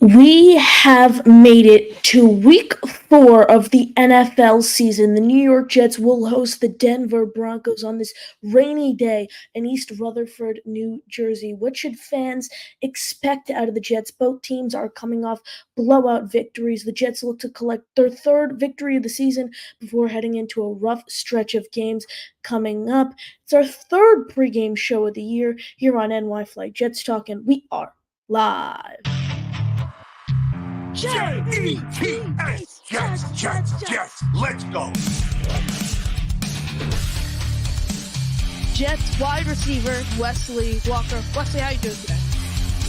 We have made it to week 4 of the NFL season. The New York Jets will host the Denver Broncos on this rainy day in East Rutherford, New Jersey. What should fans expect out of the Jets? Both teams are coming off blowout victories. The Jets look to collect their third victory of the season before heading into a rough stretch of games coming up. It's our third pregame show of the year here on NY Flight Jets Talk, and we are live. Jets, Jets, let's go. Jets wide receiver Wesley Walker. Wesley, how you doing today?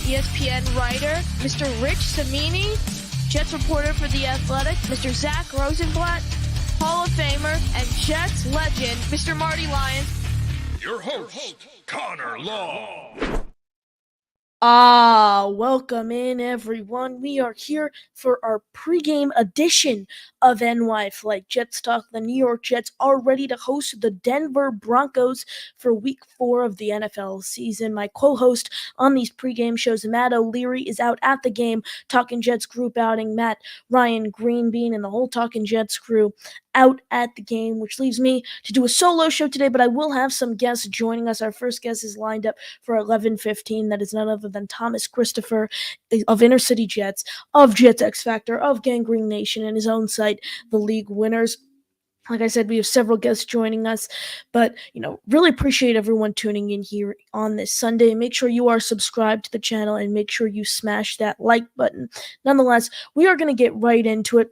ESPN writer Mr. Rich Cimini, Jets reporter for The Athletic, Mr. Zach Rosenblatt, Hall of Famer and Jets legend Mr. Marty Lyons. Your host, Connor Law. Welcome in everyone. We are here for our pregame edition of NY Flight Jets Talk. The New York Jets are ready to host the Denver Broncos for week 4 of the NFL season. My co-host on these pregame shows, Matt O'Leary, is out at the game, Talking Jets group outing. Matt, Ryan Greenbean, and the whole Talking Jets crew out at the game, which leaves me to do a solo show today, but I will have some guests joining us. Our first guest is lined up for 11:15. That is none other than Thomas Christopher of Inner City Jets, of Jets X Factor, of Gangrene Nation, and his own site, The League Winners. Like I said, we have several guests joining us, but, really appreciate everyone tuning in here on this Sunday. Make sure you are subscribed to the channel and make sure you smash that like button. Nonetheless, we are going to get right into it.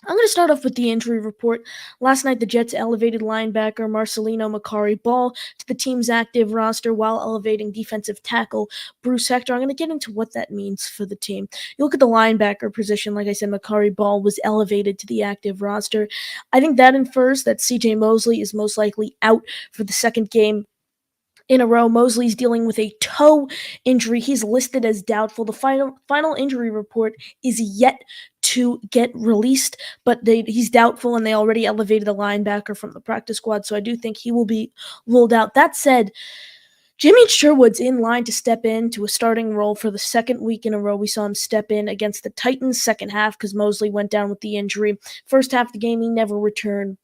I'm going to start off with the injury report. Last night, the Jets elevated linebacker Marcelino Macari-Ball to the team's active roster while elevating defensive tackle Bruce Hector. I'm going to get into what that means for the team. You look at the linebacker position, like I said, Macari-Ball was elevated to the active roster. I think that infers that C.J. Mosley is most likely out for the second game in a row. Mosley's dealing with a toe injury. He's listed as doubtful. The final injury report is yet to get released, but he's doubtful, and they already elevated the linebacker from the practice squad, so I do think he will be ruled out. That said, Jimmy Sherwood's in line to step into a starting role for the second week in a row. We saw him step in against the Titans second half because Mosley went down with the injury. First half of the game, he never returned.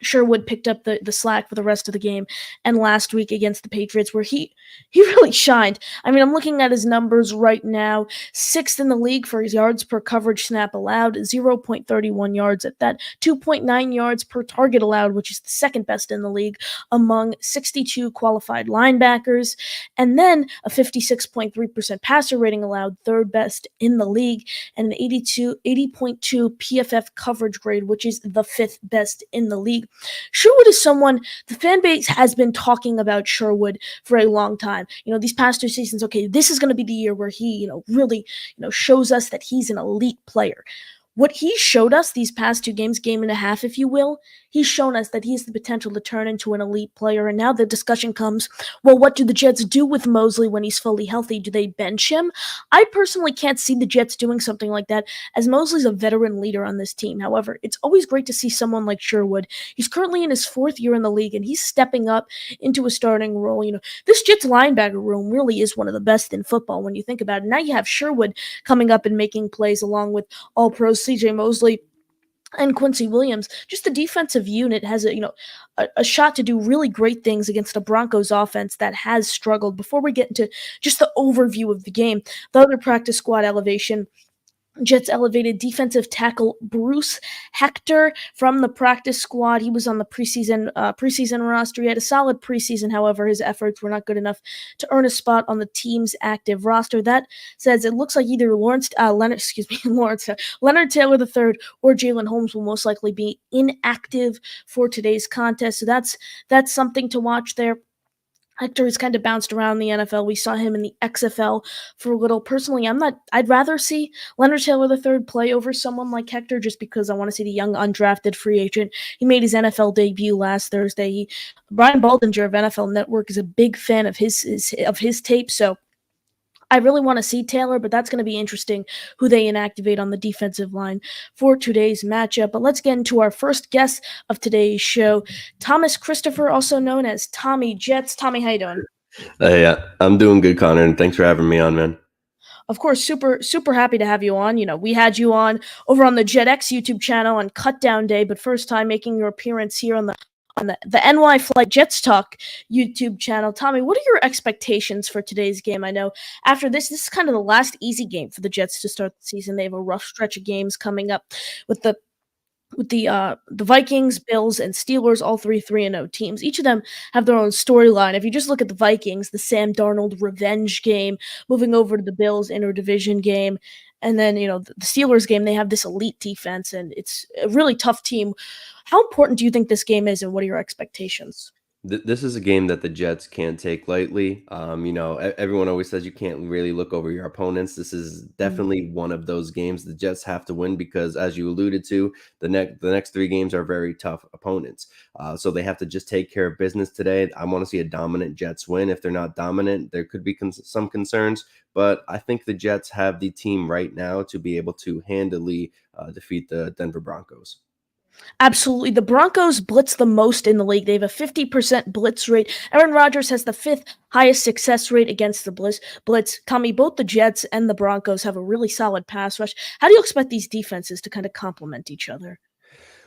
Sherwood picked up the slack for the rest of the game, and last week against the Patriots, where he really shined. I mean, I'm looking at his numbers right now. 6th in the league for his yards per coverage snap allowed, 0.31 yards at that, 2.9 yards per target allowed, which is the second best in the league among 62 qualified linebackers, and then a 56.3% passer rating allowed, third best in the league, and an 80.2 PFF coverage grade, which is the 5th best in the league. Sherwood is someone the fan base has been talking about Sherwood for a long time. These past 2 seasons, okay, this is going to be the year where he, really, shows us that he's an elite player. What he showed us these past 2 games, game and a half, if you will, he's shown us that he has the potential to turn into an elite player. And now the discussion comes, well, what do the Jets do with Mosley when he's fully healthy? Do they bench him? I personally can't see the Jets doing something like that, as Mosley's a veteran leader on this team. However, it's always great to see someone like Sherwood. He's currently in his 4th year in the league, and he's stepping up into a starting role. This Jets linebacker room really is one of the best in football when you think about it. Now you have Sherwood coming up and making plays along with all-pros C.J. Mosley and Quincy Williams. Just the defensive unit has a shot to do really great things against a Broncos offense that has struggled. Before we get into just the overview of the game, the other practice squad elevation, Jets elevated defensive tackle Bruce Hector from the practice squad. He was on the preseason roster. He had a solid preseason. However, his efforts were not good enough to earn a spot on the team's active roster. That says it looks like either Leonard Taylor III or Jalen Holmes will most likely be inactive for today's contest. So that's something to watch there. Hector has kind of bounced around the NFL. We saw him in the XFL for a little. Personally, I'd rather see Leonard Taylor III play over someone like Hector, just because I want to see the young undrafted free agent. He made his NFL debut last Thursday. Brian Baldinger of NFL Network is a big fan of his tape, so I really want to see Taylor, but that's going to be interesting who they inactivate on the defensive line for today's matchup. But let's get into our first guest of today's show, Thomas Christopher, also known as Tommy Jets. Tommy, how you doing? Yeah, I'm doing good, Connor, and thanks for having me on, man. Of course, super happy to have you on. We had you on over on the JetX YouTube channel on Cut Down Day, but first time making your appearance here on the NY Flight Jets Talk YouTube channel. Tommy, what are your expectations for today's game? I know after this is kind of the last easy game for the Jets to start the season. They have a rough stretch of games coming up with the Vikings, Bills, and Steelers, all 3-0 teams. Each of them have their own storyline. If you just look at the Vikings, the Sam Darnold revenge game, moving over to the Bills interdivision game, and then the Steelers game, they have this elite defense, and it's a really tough team. How important do you think this game is, and what are your expectations? This is a game that the Jets can't take lightly. Everyone always says you can't really look over your opponents. This is Mm. definitely one of those games the Jets have to win because, as you alluded to, the next three games are very tough opponents. So they have to just take care of business today. I want to see a dominant Jets win. If they're not dominant, there could be some concerns, but I think the Jets have the team right now to be able to handily defeat the Denver Broncos. Absolutely. The Broncos blitz the most in the league. They have a 50% blitz rate. Aaron Rodgers has the fifth highest success rate against the blitz. Tommy, both the Jets and the Broncos have a really solid pass rush. How do you expect these defenses to kind of complement each other?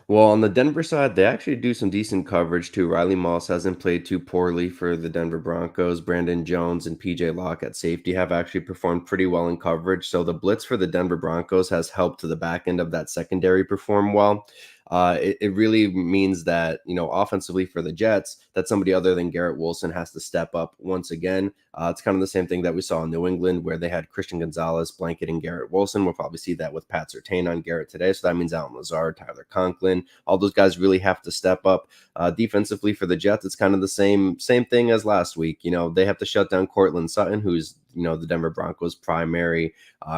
Well, on the Denver side, they actually do some decent coverage too. Riley Moss hasn't played too poorly for the Denver Broncos. Brandon Jones and PJ Locke at safety have actually performed pretty well in coverage. So the blitz for the Denver Broncos has helped to the back end of that secondary perform well. It really means that, offensively for the Jets, that somebody other than Garrett Wilson has to step up once again. It's kind of the same thing that we saw in New England where they had Christian Gonzalez blanketing Garrett Wilson. We'll probably see that with Pat Surtain on Garrett today. So that means Alan Lazard, Tyler Conklin, all those guys really have to step up. Defensively for the Jets, it's kind of the same thing as last week. They have to shut down Cortland Sutton, who's the Denver Broncos' primary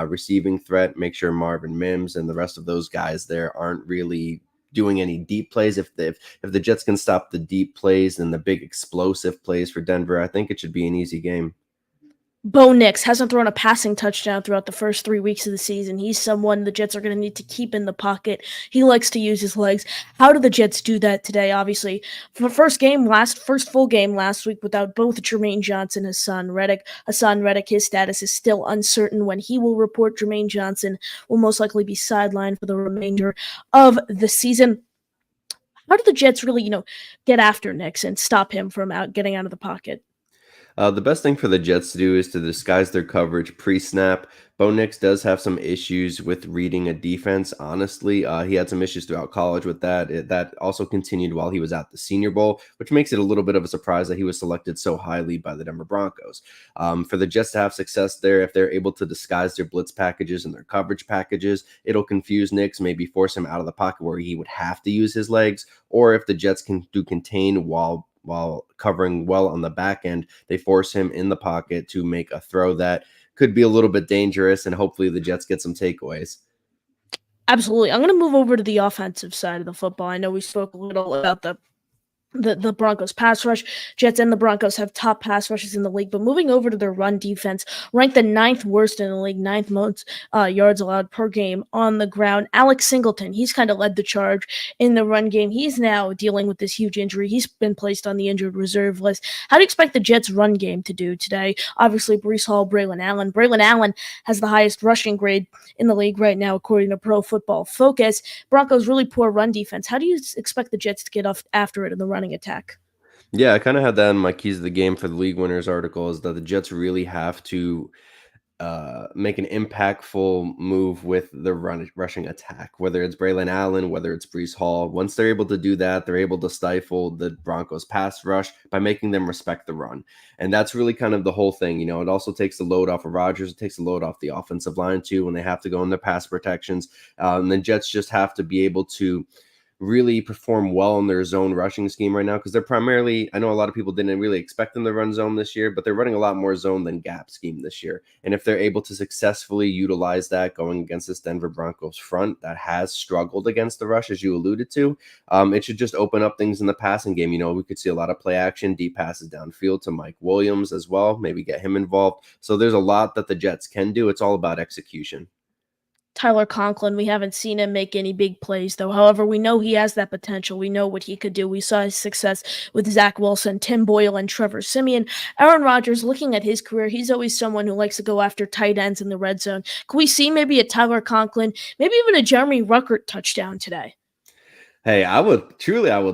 receiving threat. Make sure Marvin Mims and the rest of those guys there aren't really doing any deep plays. If the Jets can stop the deep plays and the big explosive plays for Denver, I think it should be an easy game. Bo Nix hasn't thrown a passing touchdown throughout the first 3 weeks of the season. He's someone the Jets are going to need to keep in the pocket. He likes to use his legs. How do the Jets do that today? Obviously, for first full game last week without both Jermaine Johnson and Hassan Reddick, his status is still uncertain when he will report. Jermaine Johnson will most likely be sidelined for the remainder of the season. How do the Jets really, get after Nix and stop him from getting out of the pocket? The best thing for the Jets to do is to disguise their coverage pre-snap. Bo Nix does have some issues with reading a defense. Honestly, he had some issues throughout college with that. That also continued while he was at the Senior Bowl, which makes it a little bit of a surprise that he was selected so highly by the Denver Broncos. For the Jets to have success there, if they're able to disguise their blitz packages and their coverage packages, it'll confuse Nix, maybe force him out of the pocket where he would have to use his legs. Or if the Jets can do contain while covering well on the back end, they force him in the pocket to make a throw that could be a little bit dangerous, and hopefully the Jets get some takeaways. Absolutely. I'm going to move over to the offensive side of the football. I know we spoke a little about the Broncos pass rush. Jets and the Broncos have top pass rushes in the league, but moving over to their run defense, ranked the ninth worst in the league, ninth most yards allowed per game on the ground. Alex Singleton, he's kind of led the charge in the run game. He's now dealing with this huge injury. He's been placed on the injured reserve list. How do you expect the Jets run game to do today? Obviously, Breece Hall, Braylon Allen. Braylon Allen has the highest rushing grade in the league right now, according to Pro Football Focus. Broncos really poor run defense. How do you expect the Jets to get after it in the running attack? Yeah, I kind of had that in my keys of the game for the league winners article is that the Jets really have to make an impactful move with the rushing attack, whether it's Braylon Allen, whether it's Breece Hall. Once they're able to do that, they're able to stifle the Broncos pass rush by making them respect the run. And that's really kind of the whole thing. It also takes the load off of Rodgers. It takes the load off the offensive line too when they have to go in their pass protections. And the Jets just have to be able to really perform well in their zone rushing scheme right now because they're primarily, I know a lot of people didn't really expect them to run zone this year, but they're running a lot more zone than gap scheme this year. And if they're able to successfully utilize that going against this Denver Broncos front that has struggled against the rush, as you alluded to, it should just open up things in the passing game. We could see a lot of play action, deep passes downfield to Mike Williams as well, maybe get him involved. So there's a lot that the Jets can do. It's all about execution. Tyler Conklin, we haven't seen him make any big plays, though. However, we know he has that potential. We know what he could do. We saw his success with Zach Wilson, Tim Boyle, and Trevor Siemian. Aaron Rodgers, looking at his career, he's always someone who likes to go after tight ends in the red zone. Can we see maybe a Tyler Conklin, maybe even a Jeremy Ruckert touchdown today? Hey, I would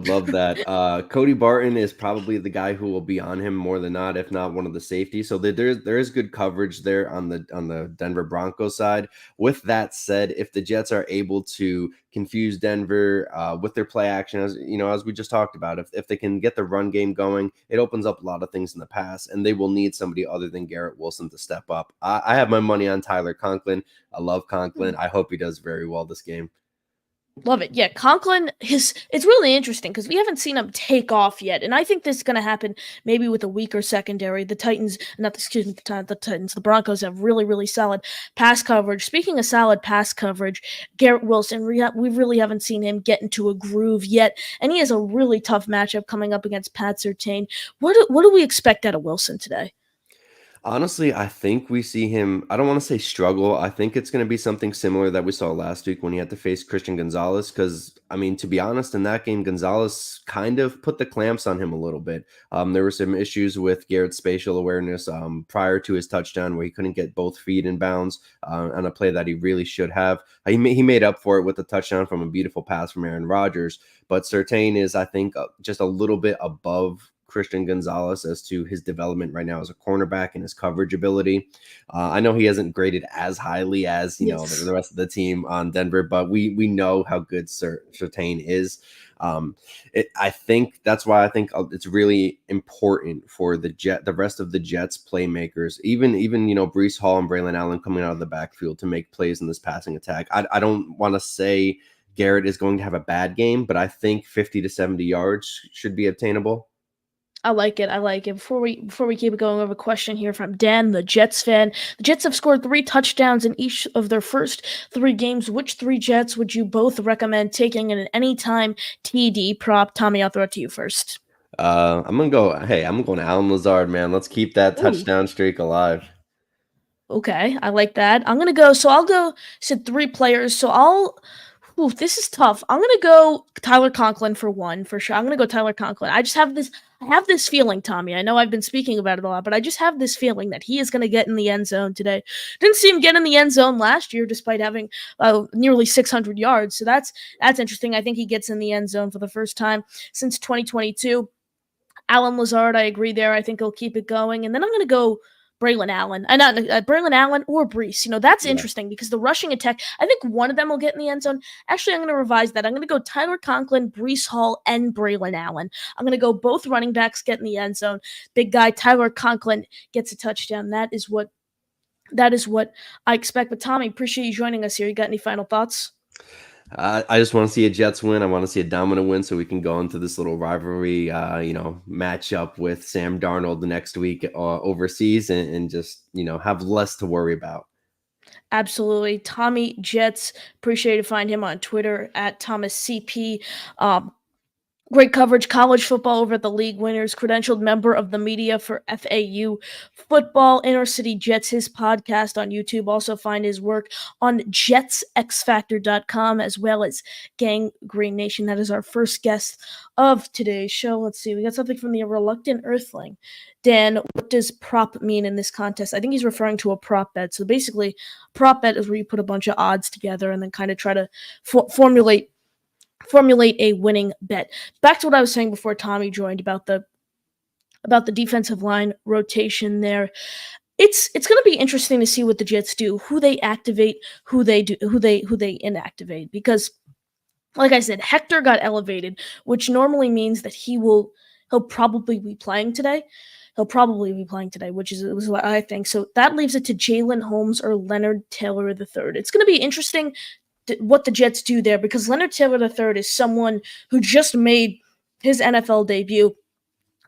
love that. Cody Barton is probably the guy who will be on him more than not, if not one of the safeties. So there is good coverage there on the Denver Broncos side. With that said, if the Jets are able to confuse Denver with their play action, as you know, as we just talked about, if they can get the run game going, it opens up a lot of things in the pass, and they will need somebody other than Garrett Wilson to step up. I have my money on Tyler Conklin. I love Conklin. I hope he does very well this game. Love it. Yeah, Conklin, it's really interesting because we haven't seen him take off yet. And I think this is going to happen maybe with a weaker secondary. The Titans, not excuse me, the Titans, the Broncos have really, really solid pass coverage. Speaking of solid pass coverage, Garrett Wilson, we really haven't seen him get into a groove yet. And he has a really tough matchup coming up against Pat Surtain. What do we expect out of Wilson today? Honestly, I think we see him. I don't want to say struggle. I think it's going to be something similar that we saw last week when he had to face Christian Gonzalez. Because, I mean, to be honest, in that game, Gonzalez kind of put the clamps on him a little bit. There were some issues with Garrett's spatial awareness prior to his touchdown where he couldn't get both feet in bounds on a play that he really should have. He made up for it with the touchdown from a beautiful pass from Aaron Rodgers. But Surtain is, I think, just a little bit above Christian Gonzalez as to his development right now as a cornerback and his coverage ability. I know he hasn't graded as highly as the rest of the team on Denver, but we know how good Surtain is. I think that's why I think it's really important for the rest of the Jets playmakers, even Breece Hall and Braylon Allen coming out of the backfield to make plays in this passing attack. I don't want to say Garrett is going to have a bad game, but I think 50 to 70 yards should be obtainable. I like it. I like it. Before we keep it going, we have a question here from Dan, the Jets fan. The Jets have scored 3 touchdowns in each of their first 3 games. Which 3 Jets would you both recommend taking in an anytime TD prop? Tommy, I'll throw it to you first. I'm gonna go. Hey, I'm going to Alan Lazard, man. Let's keep that Ooh, touchdown streak alive. okay, I like that. I'm gonna go. So I'll go. Said 3 players. So I'll. Ooh, this is tough. I'm gonna go Tyler Conklin for one for sure. I'm gonna go Tyler Conklin. I just have this. I have this feeling, Tommy. I know I've been speaking about it a lot, but I just have this feeling that he is going to get in the end zone today. Didn't see him get in the end zone last year, despite having nearly 600 yards. So that's interesting. I think he gets in the end zone for the first time since 2022. Alan Lazard, I agree there. I think he'll keep it going. And then I'm going to go Braylon Allen. Not Braylon Allen or Breece. That's Yeah. interesting because the rushing attack, I think one of them will get in the end zone. Actually, I'm going to revise that. I'm going to go Tyler Conklin, Breece Hall, and Braylon Allen. I'm going to go both running backs get in the end zone. Big guy Tyler Conklin gets a touchdown. That is what I expect. But Tommy, appreciate you joining us here. You got any final thoughts? I just want to see a Jets win. I want to see a dominant win so we can go into this little rivalry, match up with Sam Darnold the next week overseas and just, have less to worry about. Absolutely. Tommy Jets, appreciate to find him on Twitter at Thomas CP. Great coverage, college football over at the league winners, credentialed member of the media for FAU football, Inner City Jets, his podcast on YouTube. Also find his work on jetsxfactor.com as well as Gang Green Nation. That is our first guest of today's show. Let's see. We got something from the Reluctant Earthling. Dan, what does prop mean in this contest? I think he's referring to a prop bet. So basically, prop bet is where you put a bunch of odds together and then kind of try to formulate a winning bet. Back to what I was saying before Tommy joined about the defensive line rotation there. It's going to be interesting to see what the Jets do, who they activate, who they inactivate, because like I said, Hector got elevated, which normally means that he'll probably be playing today. Which was what I think. So that leaves it to Jalen Holmes or Leonard Taylor III. It's going to be interesting what the Jets do there, because Leonard Taylor III is someone who just made his NFL debut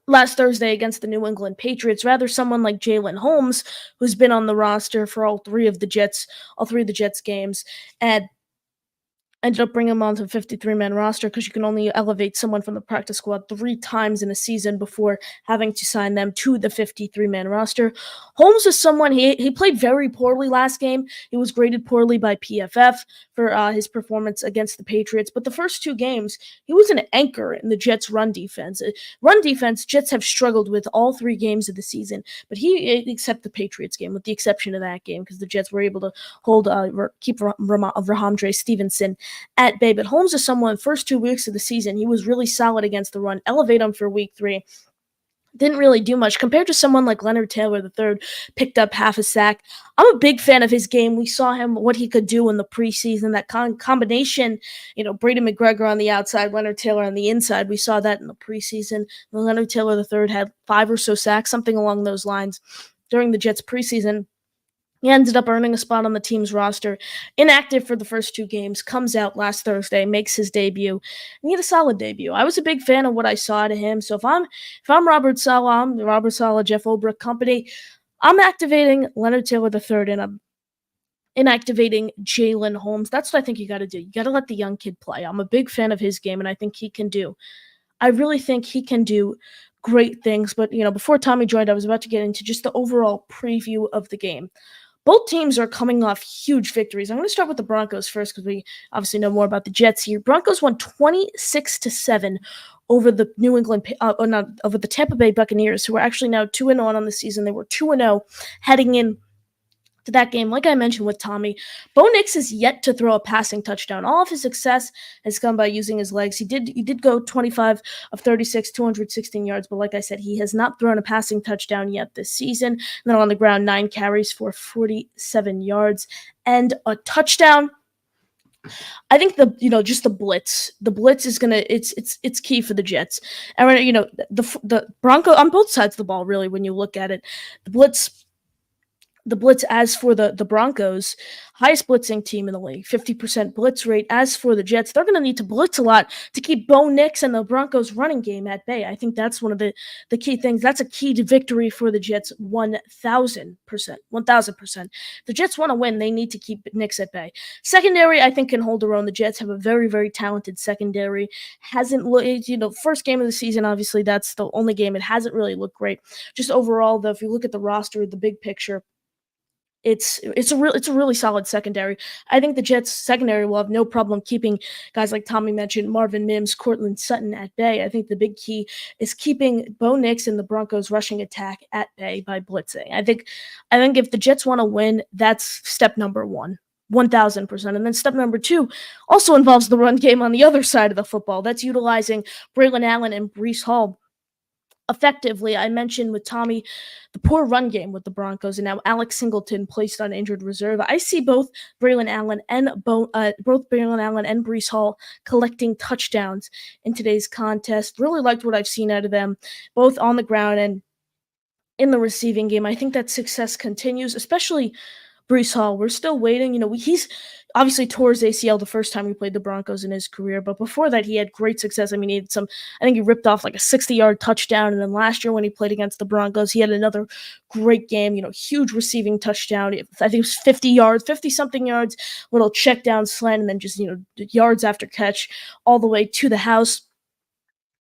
last Thursday against the New England Patriots. Rather, someone like Jalen Holmes, who's been on the roster for all three of the Jets games. And ended up bringing him onto the 53-man roster because you can only elevate someone from the practice squad 3 times in a season before having to sign them to the 53-man roster. Holmes is someone, he played very poorly last game. He was graded poorly by PFF for his performance against the Patriots, but the first 2 games, he was an anchor in the Jets' run defense. Run defense, Jets have struggled with all 3 games of the season, but except the Patriots game, with the exception of that game, because the Jets were able to keep Rahamdre Stevenson at bay. But Holmes is someone, first 2 weeks of the season, he was really solid against the run. Elevate him for week 3. Didn't really do much compared to someone like Leonard Taylor III, picked up half a sack. I'm a big fan of his game. We saw him, what he could do in the preseason, that combination, Brady McGregor on the outside, Leonard Taylor on the inside. We saw that in the preseason. Leonard Taylor III had 5 or so sacks, something along those lines, during the Jets preseason. He ended up earning a spot on the team's roster. Inactive for the first 2 games, comes out last Thursday, makes his debut, and he had a solid debut. I was a big fan of what I saw to him. So if I'm Robert Saleh, I'm the Robert Saleh, Jeff Ulbrich company, I'm activating Leonard Taylor III, and I'm inactivating Jalen Holmes. That's what I think you got to do. You got to let the young kid play. I'm a big fan of his game, and I think he can do. I really think he can do great things. But, before Tommy joined, I was about to get into just the overall preview of the game. Both teams are coming off huge victories. I'm going to start with the Broncos first because we obviously know more about the Jets here. Broncos won 26-7 over the over the Tampa Bay Buccaneers, who are actually now 2-0 on the season. They were 2-0 heading in to that game. Like I mentioned with Tommy, Bo Nix is yet to throw a passing touchdown. All of his success has come by using his legs. He did go 25 of 36, 216 yards, but like I said, he has not thrown a passing touchdown yet this season. And then on the ground, 9 carries for 47 yards and a touchdown. I think just the blitz is gonna it's key for the Jets. And the Bronco on both sides of the ball, really, when you look at it, the blitz, as for the Broncos, highest blitzing team in the league, 50% blitz rate. As for the Jets, they're going to need to blitz a lot to keep Bo Nix and the Broncos running game at bay. I think that's one of the key things. That's a key to victory for the Jets, 1,000%. 1,000%. The Jets want to win. They need to keep Nix at bay. Secondary, I think, can hold their own. The Jets have a very, very talented secondary. Hasn't looked, first game of the season, obviously, that's the only game. It hasn't really looked great. Just overall, though, if you look at the roster, the big picture, it's a really solid secondary. I think the Jets secondary will have no problem keeping guys like Tommy mentioned, Marvin Mims, Courtland Sutton at bay. I think the big key is keeping Bo Nix and the Broncos rushing attack at bay by blitzing. I think if the Jets want to win, that's step number 1. 1,000%. And then step number 2 also involves the run game on the other side of the football. That's utilizing Braylon Allen and Breece Hall effectively. I mentioned with Tommy the poor run game with the Broncos, and now Alex Singleton placed on injured reserve. I see both Braylon Allen and Breece Hall collecting touchdowns in today's contest. Really liked what I've seen out of them, both on the ground and in the receiving game. I think that success continues, especially Breece Hall. We're still waiting. He's obviously tore his ACL the first time he played the Broncos in his career, but before that, he had great success. I think he ripped off like a 60-yard touchdown, and then last year when he played against the Broncos, he had another great game, huge receiving touchdown. I think it was 50 yards, 50-something yards, little check down slant, and then just, yards after catch all the way to the house.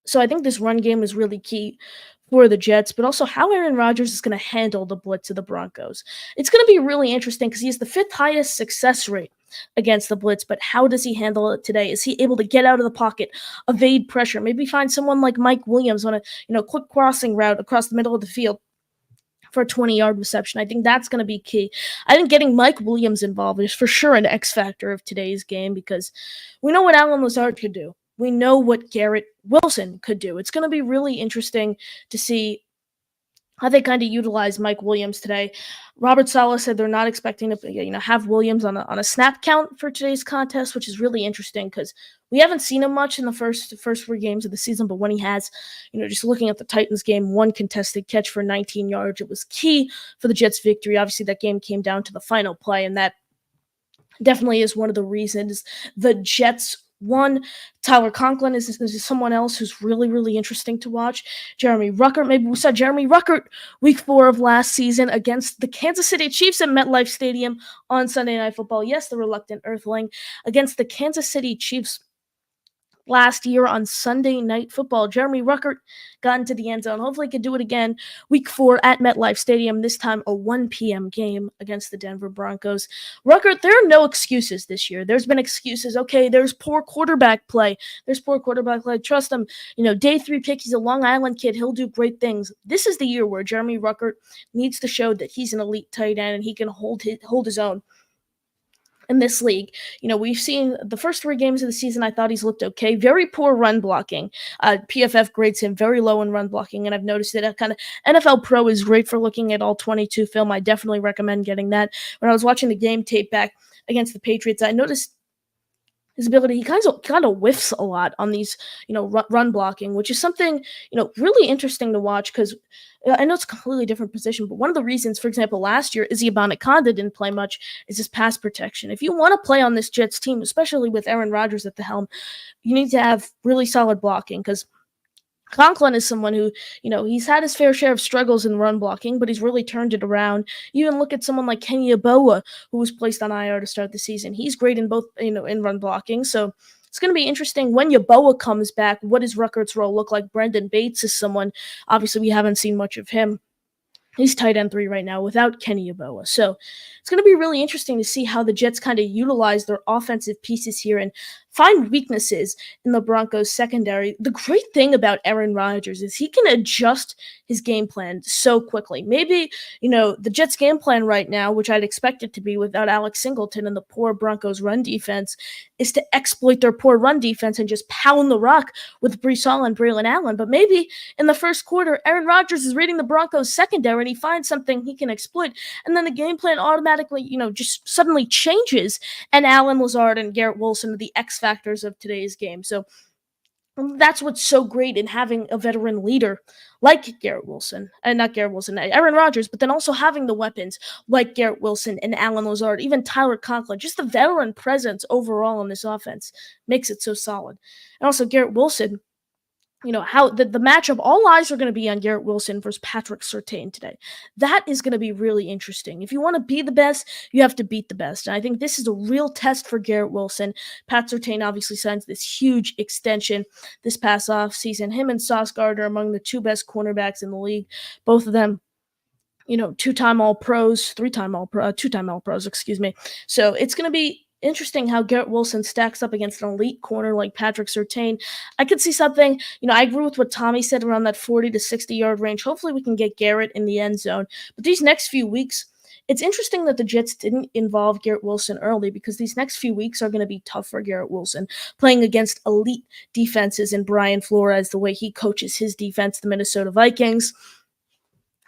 So I think this run game is really key for the Jets, but also how Aaron Rodgers is going to handle the blitz of the Broncos. It's going to be really interesting because he has the 5th highest success rate against the blitz, but how does he handle it today? Is he able to get out of the pocket, evade pressure, maybe find someone like Mike Williams on a quick crossing route across the middle of the field for a 20-yard reception? I think that's going to be key. I think getting Mike Williams involved is for sure an X factor of today's game because we know what Allen Lazard could do. We know what Garrett Wilson could do. It's going to be really interesting to see how they kind of utilize Mike Williams today. Robert Saleh said they're not expecting to have Williams on a snap count for today's contest, which is really interesting because we haven't seen him much in the first 3 games of the season, but when he has, just looking at the Titans game, 1 contested catch for 19 yards, it was key for the Jets' victory. Obviously, that game came down to the final play, and that definitely is one of the reasons the Jets 1. Tyler Conklin is someone else who's really, really interesting to watch. Jeremy Ruckert, maybe we saw Jeremy Ruckert week 4 of last season against the Kansas City Chiefs at MetLife Stadium on Sunday Night Football. Yes, the reluctant Earthling against the Kansas City Chiefs last year on Sunday Night Football. Jeremy Ruckert got into the end zone. Hopefully he can do it again week 4 at MetLife Stadium, this time a 1 p.m. game against the Denver Broncos. Ruckert, there are no excuses this year. There's been excuses. Okay, there's poor quarterback play. Trust him. Day 3 pick, he's a Long Island kid. He'll do great things. This is the year where Jeremy Ruckert needs to show that he's an elite tight end and he can hold his own in this league. We've seen the first 3 games of the season. I thought he's looked okay. Very poor run blocking. PFF grades him very low in run blocking, and I've noticed that kind of NFL Pro is great for looking at all 22 film. I definitely recommend getting that. When I was watching the game tape back against the Patriots, I noticed his ability. He kind of whiffs a lot on these, run blocking, which is something, really interesting to watch because I know it's a completely different position, but one of the reasons, for example, last year, Izzy Abanikanda didn't play much is his pass protection. If you want to play on this Jets team, especially with Aaron Rodgers at the helm, you need to have really solid blocking because Conklin is someone who, he's had his fair share of struggles in run blocking, but he's really turned it around. You even look at someone like Kenny Yeboah, who was placed on IR to start the season. He's great in both, in run blocking. So it's going to be interesting when Yeboah comes back. What does Ruckert's role look like? Brendan Bates is someone, obviously we haven't seen much of him. He's tight end 3 right now without Kenny Yeboah. So it's going to be really interesting to see how the Jets kind of utilize their offensive pieces here and find weaknesses in the Broncos secondary. The great thing about Aaron Rodgers is he can adjust his game plan so quickly. Maybe, the Jets game plan right now, which I'd expect it to be without Alex Singleton and the poor Broncos run defense, is to exploit their poor run defense and just pound the rock with Breece Hall and Braylon Allen. But maybe in the first quarter, Aaron Rodgers is reading the Broncos secondary and he finds something he can exploit. And then the game plan automatically, just suddenly changes. And Allen Lazard and Garrett Wilson are the X factors of today's game. So that's what's so great in having a veteran leader like Aaron Rodgers, but then also having the weapons like Garrett Wilson and Allen Lazard, even Tyler Conklin. Just the veteran presence overall in this offense makes it so solid. And also Garrett Wilson, how the matchup, all eyes are going to be on Garrett Wilson versus Patrick Surtain today. That is going to be really interesting. If you want to be the best, you have to beat the best. And I think this is a real test for Garrett Wilson. Pat Surtain obviously signs this huge extension this past offseason. Him and Sauce Gardner among the 2 best cornerbacks in the league. Both of them, 2-time All-Pros, 2-time All-Pros, excuse me. So it's going to be interesting how Garrett Wilson stacks up against an elite corner like Patrick Surtain. I could see something, I agree with what Tommy said around that 40 to 60 yard range. Hopefully we can get Garrett in the end zone. But these next few weeks, it's interesting that the Jets didn't involve Garrett Wilson early because these next few weeks are going to be tough for Garrett Wilson, playing against elite defenses and Brian Flores, the way he coaches his defense, the Minnesota Vikings.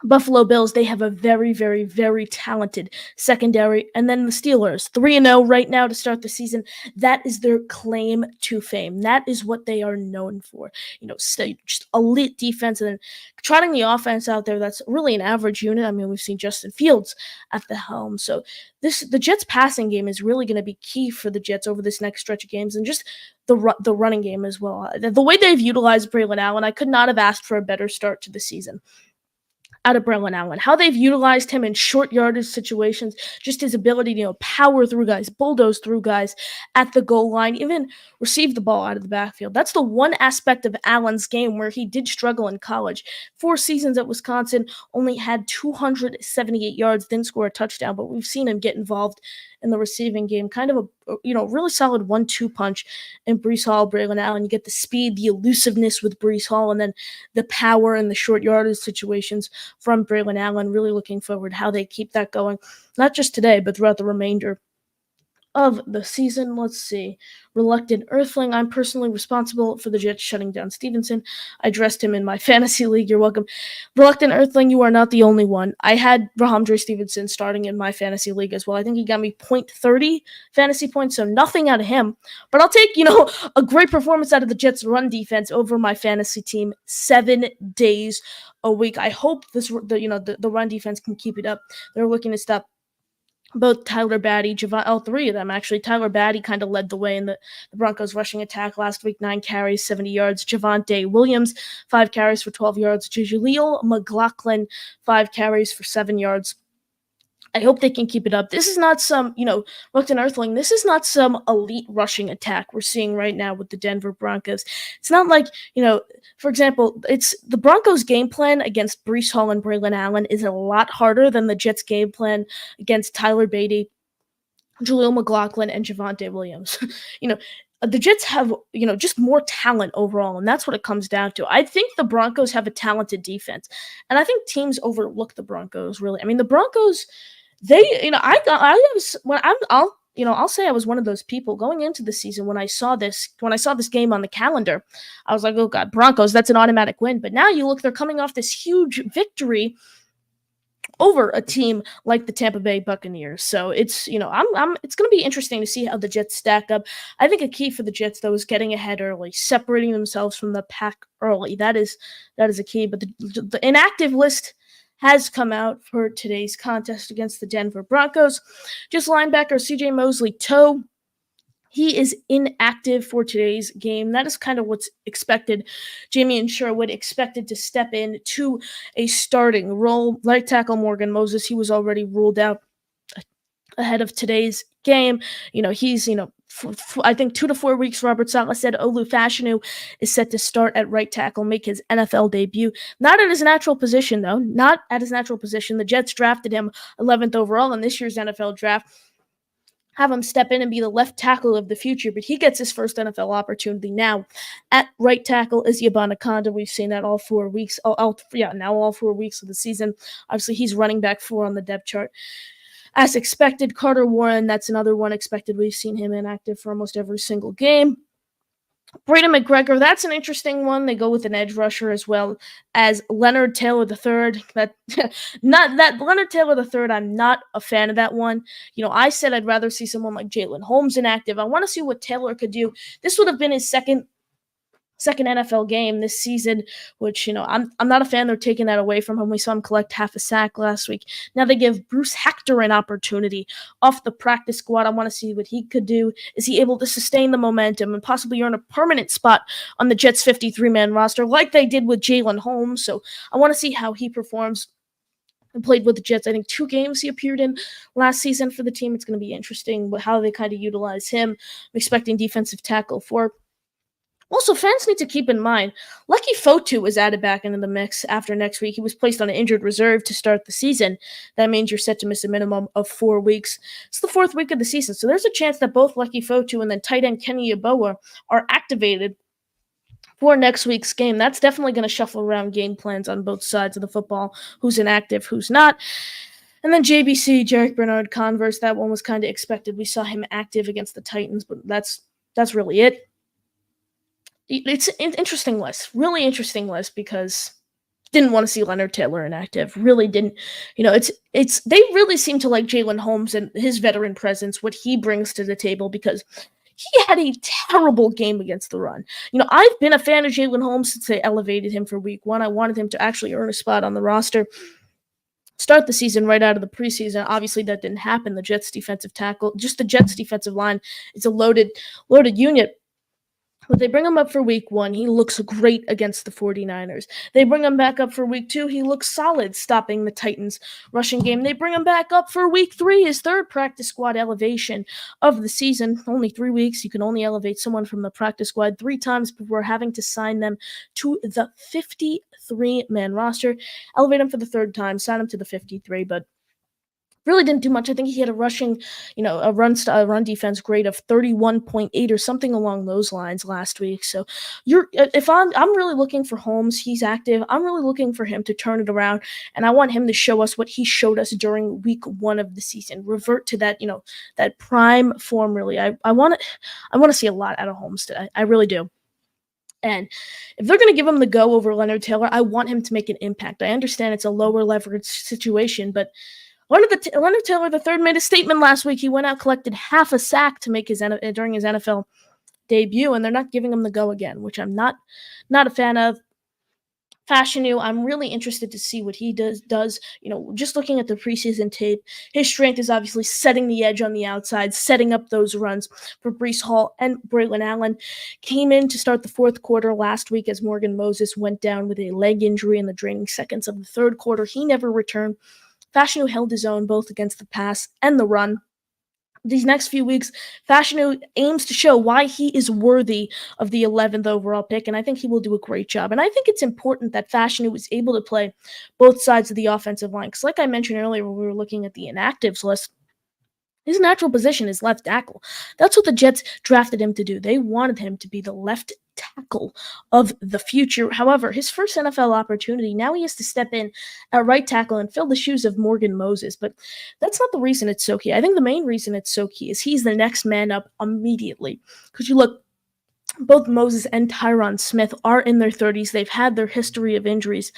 Buffalo Bills, they have a very, very, very talented secondary. And then the Steelers, 3-0 right now to start the season. That is their claim to fame. That is what they are known for. Just elite defense and then trotting the offense out there. That's really an average unit. I mean, we've seen Justin Fields at the helm. So the Jets passing game is really going to be key for the Jets over this next stretch of games and just the running game as well. The way they've utilized Braylon Allen, I could not have asked for a better start to the season out of Braylon Allen. How they've utilized him in short yardage situations, just his ability to power through guys, bulldoze through guys at the goal line, even receive the ball out of the backfield. That's the one aspect of Allen's game where he did struggle in college. 4 seasons at Wisconsin, only had 278 yards, didn't score a touchdown, but we've seen him get involved in the receiving game. Kind of a really solid 1-2 punch in Breece Hall, Braylon Allen. You get the speed, the elusiveness with Breece Hall, and then the power in the short yardage situations from Braylon Allen. Really looking forward to how they keep that going, not just today, but throughout the remainder of the season. Let's see. Reluctant Earthling. I'm personally responsible for the Jets shutting down Stevenson. I dressed him in my fantasy league. You're welcome. Reluctant Earthling, you are not the only one. I had Rahamdre Stevenson starting in my fantasy league as well. I think he got me .30 fantasy points, so nothing out of him. But I'll take, a great performance out of the Jets run defense over my fantasy team 7 days a week. I hope the run defense can keep it up. They're looking to stop both Tyler Batty, all three of them actually. Tyler Batty kind of led the way in the Broncos rushing attack last week, 9 carries, 70 yards. Javonte Williams, 5 carries for 12 yards. Jaleel McLaughlin, 5 carries for 7 yards. I hope they can keep it up. This is not some, looked and Earthling. This is not some elite rushing attack we're seeing right now with the Denver Broncos. It's not like, for example, it's the Broncos' game plan against Breece Hall and Braylon Allen is a lot harder than the Jets' game plan against Tyler Beatty, Jaleel McLaughlin, and Javonte Williams. The Jets have, just more talent overall, and that's what it comes down to. I think the Broncos have a talented defense, and I think teams overlook the Broncos, really. I mean, the Broncos, I'll say I was one of those people going into the season when I saw this game on the calendar. I was like, oh God, Broncos, that's an automatic win. But now you look, they're coming off this huge victory over a team like the Tampa Bay Buccaneers. So it's, it's going to be interesting to see how the Jets stack up. I think a key for the Jets, though, is getting ahead early, separating themselves from the pack early. That is a key. But the inactive list has come out for today's contest against the Denver Broncos. Just linebacker CJ Mosley-Toe. He is inactive for today's game. That is kind of what's expected. Jamie Sherwood expected to step in to a starting role. Right tackle Morgan Moses, he was already ruled out ahead of today's game. He's, I think 2 to 4 weeks, Robert Saleh said Olu Fashanu is set to start at right tackle, make his NFL debut. Not at his natural position, though. Not at his natural position. The Jets drafted him 11th overall in this year's NFL draft. Have him step in and be the left tackle of the future, but he gets his first NFL opportunity now. At right tackle is Yabana We've seen that all 4 weeks. Now all 4 weeks of the season. Obviously, he's running back 4 on the depth chart. As expected, Carter Warren, that's another one expected. We've seen him inactive for almost every single game. Braden McGregor, that's an interesting one. They go with an edge rusher as well as Leonard Taylor III. Leonard Taylor III, I'm not a fan of that one. I said I'd rather see someone like Jalen Holmes inactive. I want to see what Taylor could do. This would have been his second NFL game this season, which, I'm not a fan they're taking that away from him. We saw him collect half a sack last week. Now they give Bruce Hector an opportunity off the practice squad. I want to see what he could do. Is he able to sustain the momentum and possibly earn a permanent spot on the Jets 53-man roster like they did with Jalen Holmes? So I want to see how he performs. And played with the Jets. I think 2 games he appeared in last season for the team. It's going to be interesting how they kind of utilize him. I'm expecting defensive tackle for. Also, fans need to keep in mind, Lucky Fotu is added back into the mix after next week. He was placed on an injured reserve to start the season. That means you're set to miss a minimum of 4 weeks. It's the 4th week of the season, so there's a chance that both Lucky Fotu and then tight end Kenny Yeboah are activated for next week's game. That's definitely going to shuffle around game plans on both sides of the football, who's inactive, who's not. And then JBC, Jarek Bernard Converse, that one was kind of expected. We saw him active against the Titans, but that's really it. It's an interesting list, really interesting list, because didn't want to see Leonard Taylor inactive. Really didn't. They really seem to like Jalen Holmes and his veteran presence, what he brings to the table, because he had a terrible game against the run. I've been a fan of Jalen Holmes since they elevated him for week 1. I wanted him to actually earn a spot on the roster, start the season right out of the preseason. Obviously, that didn't happen. The Jets defensive line, it's a loaded unit. But they bring him up for week 1. He looks great against the 49ers. They bring him back up for week 2. He looks solid stopping the Titans rushing game. They bring him back up for week 3, his 3rd practice squad elevation of the season. Only 3 weeks. You can only elevate someone from the practice squad 3 times before having to sign them to the 53-man roster. Elevate him for the 3rd time, sign him to the 53, but really didn't do much. I think he had a rushing, a run defense grade of 31.8 or something along those lines last week. So I'm really looking for Holmes. He's active. I'm really looking for him to turn it around, and I want him to show us what he showed us during week 1 of the season. Revert to that, that prime form. Really, I want to see a lot out of Holmes today. I really do. And if they're going to give him the go over Leonard Taylor, I want him to make an impact. I understand it's a lower leverage situation, but Leonard Taylor III made a statement last week. He went out, collected half a sack to make during his NFL debut, and they're not giving him the go again, which I'm not a fan of. Fashanu, I'm really interested to see what he does. Just looking at the preseason tape, his strength is obviously setting the edge on the outside, setting up those runs for Brees Hall and Braylon Allen. Came in to start the fourth quarter last week as Morgan Moses went down with a leg injury in the draining seconds of the third quarter. He never returned. Fashanu held his own both against the pass and the run. These next few weeks, Fashanu aims to show why he is worthy of the 11th overall pick, and I think he will do a great job. And I think it's important that Fashanu is able to play both sides of the offensive line, because like I mentioned earlier when we were looking at the inactives list, his natural position is left tackle. That's what the Jets drafted him to do. They wanted him to be the left tackle of the future. However, his first NFL opportunity, now he has to step in at right tackle and fill the shoes of Morgan Moses. But that's not the reason it's so key. I think the main reason it's so key is he's the next man up immediately. Because you look, both Moses and Tyron Smith are in their 30s. They've had their history of injuries.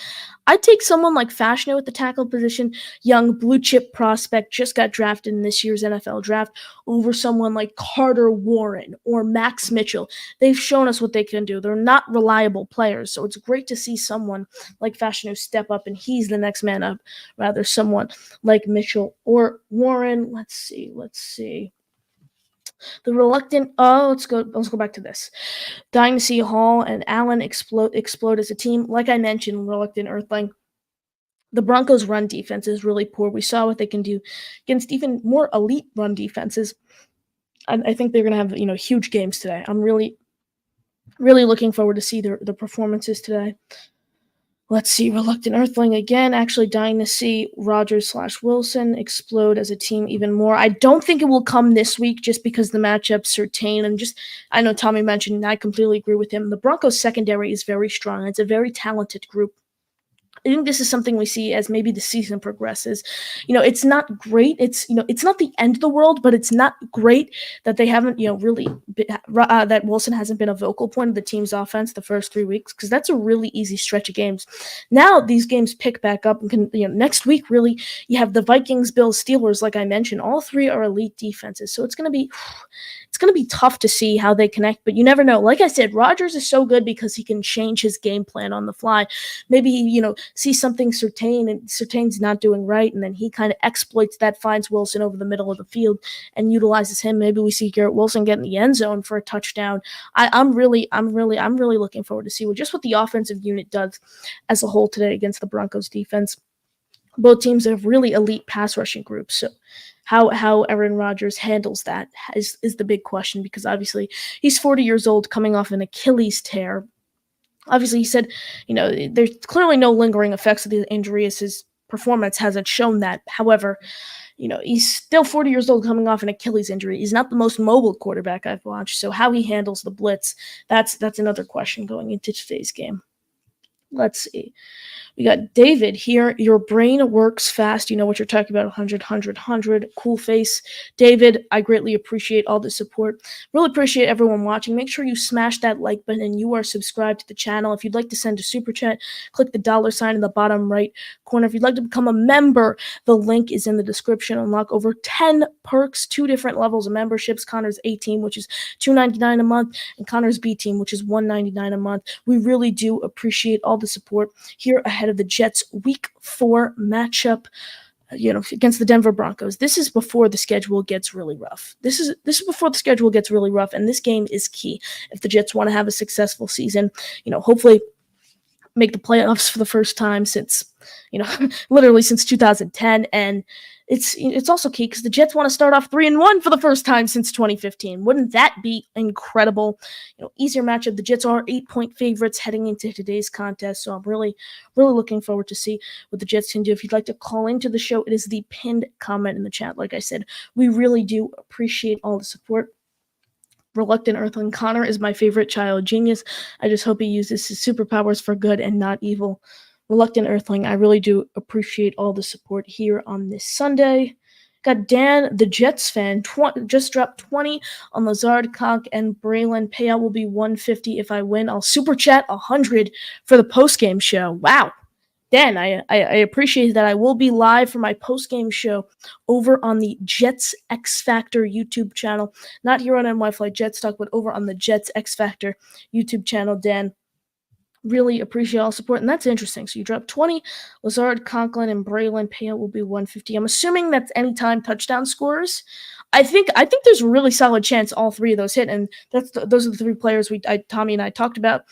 I'd take someone like Fashanu at the tackle position, young blue chip prospect, just got drafted in this year's NFL draft, over someone like Carter Warren or Max Mitchell. They've shown us what they can do. They're not reliable players, so it's great to see someone like Fashanu step up, and he's the next man up, rather someone like Mitchell or Warren. Let's see. The reluctant. Let's go back to this. Dying to see Hall and Allen explode as a team. Like I mentioned, reluctant Earthling. The Broncos' run defense is really poor. We saw what they can do against even more elite run defenses. I think they're going to have huge games today. I'm really looking forward to see the performances today. Let's see, Reluctant Earthling again, actually dying to see Rodgers/Wilson explode as a team even more. I don't think it will come this week just because the matchup's certain. And I know Tommy mentioned, and I completely agree with him, the Broncos secondary is very strong. It's a very talented group. I think this is something we see as maybe the season progresses. It's not great. It's not the end of the world, but it's not great that they haven't, really that Wilson hasn't been a vocal point of the team's offense the first 3 weeks, because that's a really easy stretch of games. Now these games pick back up and can, next week really you have the Vikings, Bills, Steelers. Like I mentioned, all three are elite defenses, so it's gonna be tough to see how they connect, but you never know. Like I said, Rodgers is so good because he can change his game plan on the fly. Maybe he, sees something Surtain and Surtain's not doing right, and then he kind of exploits that, finds Wilson over the middle of the field and utilizes him. Maybe we see Garrett Wilson get in the end zone for a touchdown. I'm really looking forward to see what the offensive unit does as a whole today against the Broncos defense. Both teams have really elite pass rushing groups, so how Aaron Rodgers handles that is the big question, because obviously he's 40 years old, coming off an Achilles tear. Obviously, he said, there's clearly no lingering effects of the injury, as his performance hasn't shown that. However, he's still 40 years old, coming off an Achilles injury. He's not the most mobile quarterback I've watched, so how he handles the blitz, that's another question going into today's game. Let's see. We got David here. Your brain works fast. You know what you're talking about. 100, 100, 100. Cool face. David, I greatly appreciate all the support. Really appreciate everyone watching. Make sure you smash that like button and you are subscribed to the channel. If you'd like to send a super chat, click the $sign in the bottom right corner. If you'd like to become a member, the link is in the description. Unlock over 10 perks, 2 different levels of memberships. Connor's A team, which is $2.99 a month, and Connor's B team, which is $1.99 a month. We really do appreciate all the support here ahead of the Jets Week 4 matchup, against the Denver Broncos. This is before the schedule gets really rough. This is before the schedule gets really rough, and this game is key if the Jets want to have a successful season. Hopefully make the playoffs for the first time since, literally since 2010, and it's also key because the Jets want to start off 3-1 for the first time since 2015. Wouldn't that be incredible? Easier matchup. The Jets are 8-point favorites heading into today's contest, so I'm really looking forward to see what the Jets can do. If you'd like to call into the show, it is the pinned comment in the chat. Like I said, we really do appreciate all the support. Reluctant Earthling, Connor is my favorite child genius. I just hope he uses his superpowers for good and not evil. Reluctant Earthling, I really do appreciate all the support here on this Sunday. Got Dan, the Jets fan, just dropped 20 on Lazard, Conk, and Braylon. Payout will be $150 if I win. I'll super chat $100 for the postgame show. Wow. Dan, I appreciate that. I will be live for my post-game show over on the Jets X Factor YouTube channel. Not here on NY Flight Jets Talk, but over on the Jets X Factor YouTube channel. Dan, Really appreciate all support, and that's interesting. So you drop 20, Lazard, Conklin, and Braylon. Payout will be 150. I'm assuming that's anytime touchdown scorers. I think there's a really solid chance all three of those hit, and those are the three players Tommy and I talked about.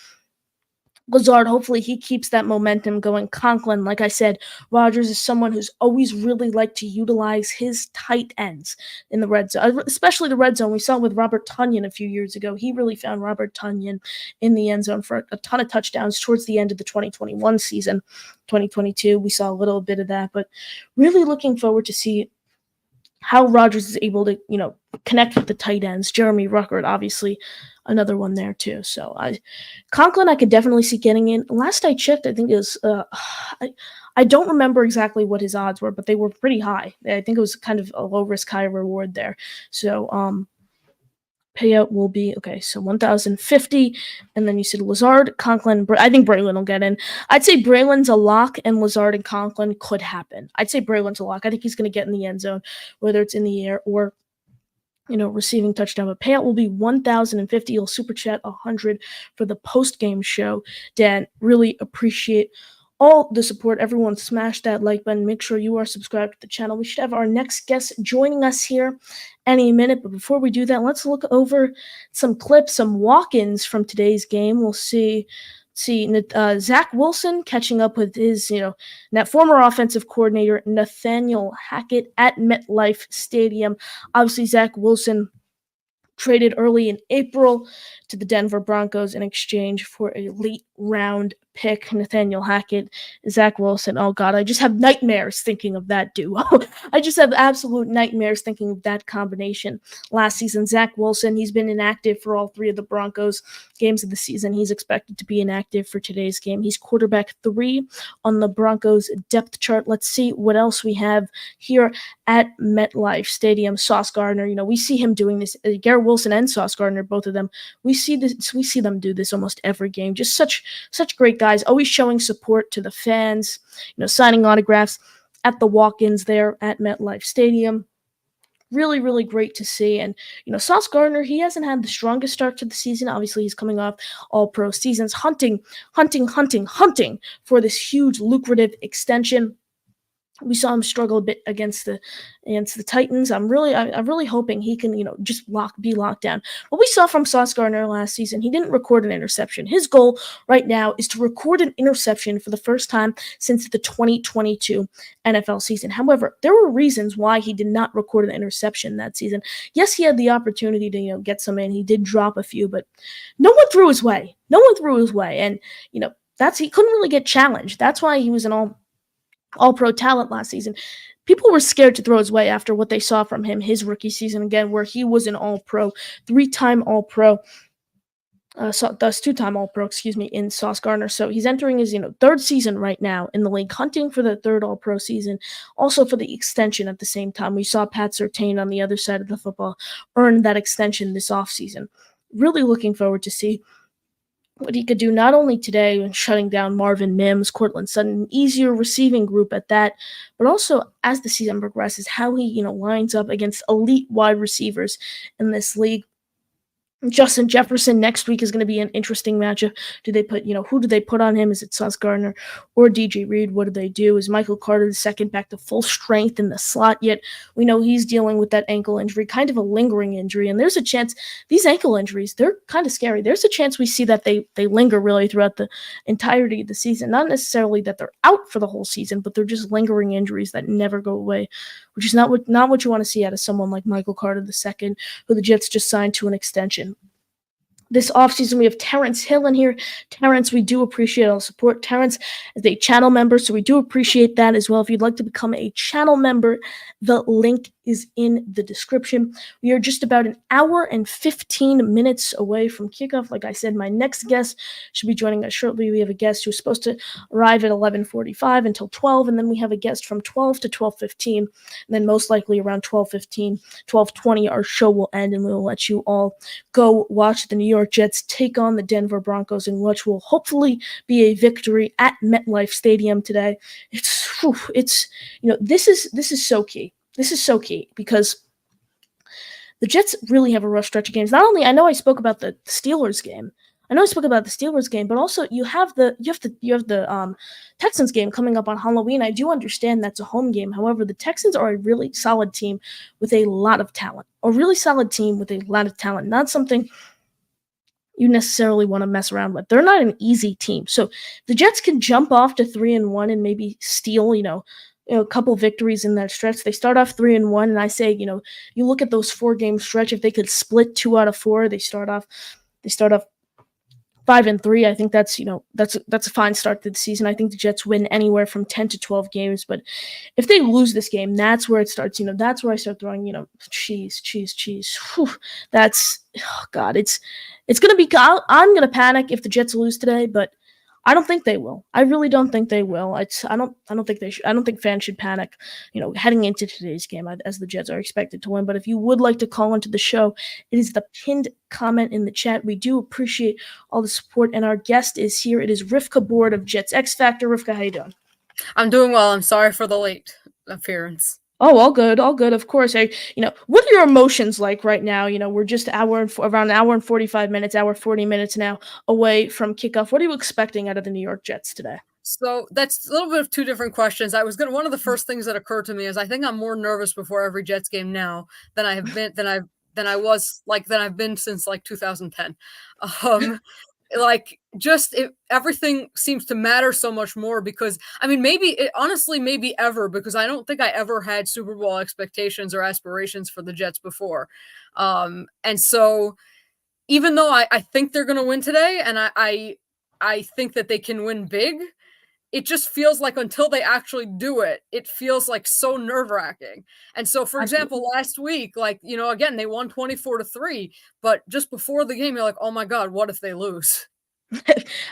Lazard, hopefully he keeps that momentum going. Conklin, like I said, Rodgers is someone who's always really liked to utilize his tight ends in the red zone, especially the red zone. We saw with Robert Tonyan a few years ago. He really found Robert Tonyan in the end zone for a ton of touchdowns towards the end of the 2021 season. 2022, we saw a little bit of that, but really looking forward to see how Rodgers is able to, connect with the tight ends. Jeremy Ruckert, obviously, another one there too. So Conklin, I could definitely see getting in. Last I checked, I think it was I don't remember exactly what his odds were, but they were pretty high. I think it was kind of a low risk, high reward there. So payout will be okay. So 1,050, and then you said Lazard, Conklin. I think Braylon will get in. I'd say Braylon's a lock, and Lazard and Conklin could happen. I'd say Braylon's a lock. I think he's going to get in the end zone, whether it's in the air or receiving touchdown. But payout will be 1,050. You'll super chat 100 for the post game show. Dan, really appreciate all the support. Everyone, smash that like button. Make sure you are subscribed to the channel. We should have our next guest joining us here any minute. But before we do that, let's look over some clips, some walk-ins from today's game. We'll see Zach Wilson catching up with his, that former offensive coordinator, Nathaniel Hackett, at MetLife Stadium. Obviously, Zach Wilson traded early in April to the Denver Broncos in exchange for a late round pick. Nathaniel Hackett, Zach Wilson. Oh God, I just have nightmares thinking of that duo. I just have absolute nightmares thinking of that combination. Last season, Zach Wilson, he's been inactive for all three of the Broncos games of the season. He's expected to be inactive for today's game. He's quarterback 3 on the Broncos depth chart. Let's see what else we have here at MetLife Stadium. Sauce Gardner, we see him doing this. Garrett Wilson and Sauce Gardner, both of them. We see them do this almost every game. Just such great guys, always showing support to the fans, signing autographs at the walk-ins there at MetLife Stadium. Really, really great to see. And, Sauce Gardner, he hasn't had the strongest start to the season. Obviously, he's coming off all-pro seasons, hunting for this huge, lucrative extension. We saw him struggle a bit against the Titans. I'm really hoping he can, just be locked down. What we saw from Sauce Gardner last season, he didn't record an interception. His goal right now is to record an interception for the first time since the 2022 NFL season. However, there were reasons why he did not record an interception that season. Yes, he had the opportunity to, get some in. He did drop a few, but no one threw his way. And, he couldn't really get challenged. That's why he was an all-pro talent last season. People were scared to throw his way after what they saw from him his rookie season again, where he was an all-pro, 3-time all-pro, thus 2-time all-pro, in Sauce Gardner. So he's entering his, third season right now in the league, hunting for the third all-pro season, also for the extension at the same time. We saw Pat Surtain on the other side of the football earn that extension this offseason. Really looking forward to see what he could do not only today in shutting down Marvin Mims, Courtland Sutton, an easier receiving group at that, but also as the season progresses, how he, lines up against elite wide receivers in this league. Justin Jefferson next week is going to be an interesting matchup. Do they put, who do they put on him? Is it Sauce Gardner or DJ Reed? What do they do? Is Michael Carter II back to full strength in the slot yet? We know he's dealing with that ankle injury, kind of a lingering injury, and there's a chance these ankle injuries, they're kind of scary. There's a chance we see that they linger really throughout the entirety of the season. Not necessarily that they're out for the whole season, but they're just lingering injuries that never go away, which is not what you want to see out of someone like Michael Carter II, who the Jets just signed to an extension. This offseason, we have Terrence Hill in here. Terrence, we do appreciate all the support. Terrence is a channel member, so we do appreciate that as well. If you'd like to become a channel member, the link is in the description. We are just about an hour and 15 minutes away from kickoff. Like I said, my next guest should be joining us shortly. We have a guest who's supposed to arrive at 11:45 until 12, and then we have a guest from 12 to 12:15, and then most likely around 12:15, 12:20, our show will end, and we will let you all go watch the New York Jets take on the Denver Broncos, in which will hopefully be a victory at MetLife Stadium today. This is so key. This is so key because the Jets really have a rough stretch of games. Not only, I know I spoke about the Steelers game. I know I spoke about the Steelers game, but also you have the Texans game coming up on Halloween. I do understand that's a home game. However, the Texans are a really solid team with a lot of talent. A really solid team with a lot of talent. Not something you necessarily want to mess around with. They're not an easy team. So the Jets can jump off to 3-1 and maybe steal, a couple victories in that stretch. They start off 3-1, and I say, you look at those 4-game stretch. If they could split 2 out of 4, they start off 5-3. I think that's a fine start to the season. I think the Jets win anywhere from 10 to 12 games, but if they lose this game, that's where it starts. That's where I start throwing. Cheese. Whew, oh God, it's gonna be. I'm gonna panic if the Jets lose today, but I don't think they will. I really don't think they will. I don't think they should. I don't think fans should panic, heading into today's game as the Jets are expected to win. But if you would like to call into the show, it is the pinned comment in the chat. We do appreciate all the support, and our guest is here. It is Rivka Board of Jets X Factor. Rivka, how you doing? I'm doing well. I'm sorry for the late appearance. Oh, all good, all good. Of course. What are your emotions like right now? We're just around an hour and 45 minutes, hour 40 minutes now away from kickoff. What are you expecting out of the New York Jets today? So that's a little bit of two different questions. One of the first things that occurred to me is I think I'm more nervous before every Jets game now than I have been than I've been since like 2010. Everything seems to matter so much more because maybe ever, because I don't think I ever had Super Bowl expectations or aspirations for the Jets before. And so even though I think they're going to win today and I think that they can win big, it just feels like until they actually do it, it feels like so nerve-wracking. And so, for example, last week, again, they won 24-3, but just before the game, you're like, oh my God, what if they lose?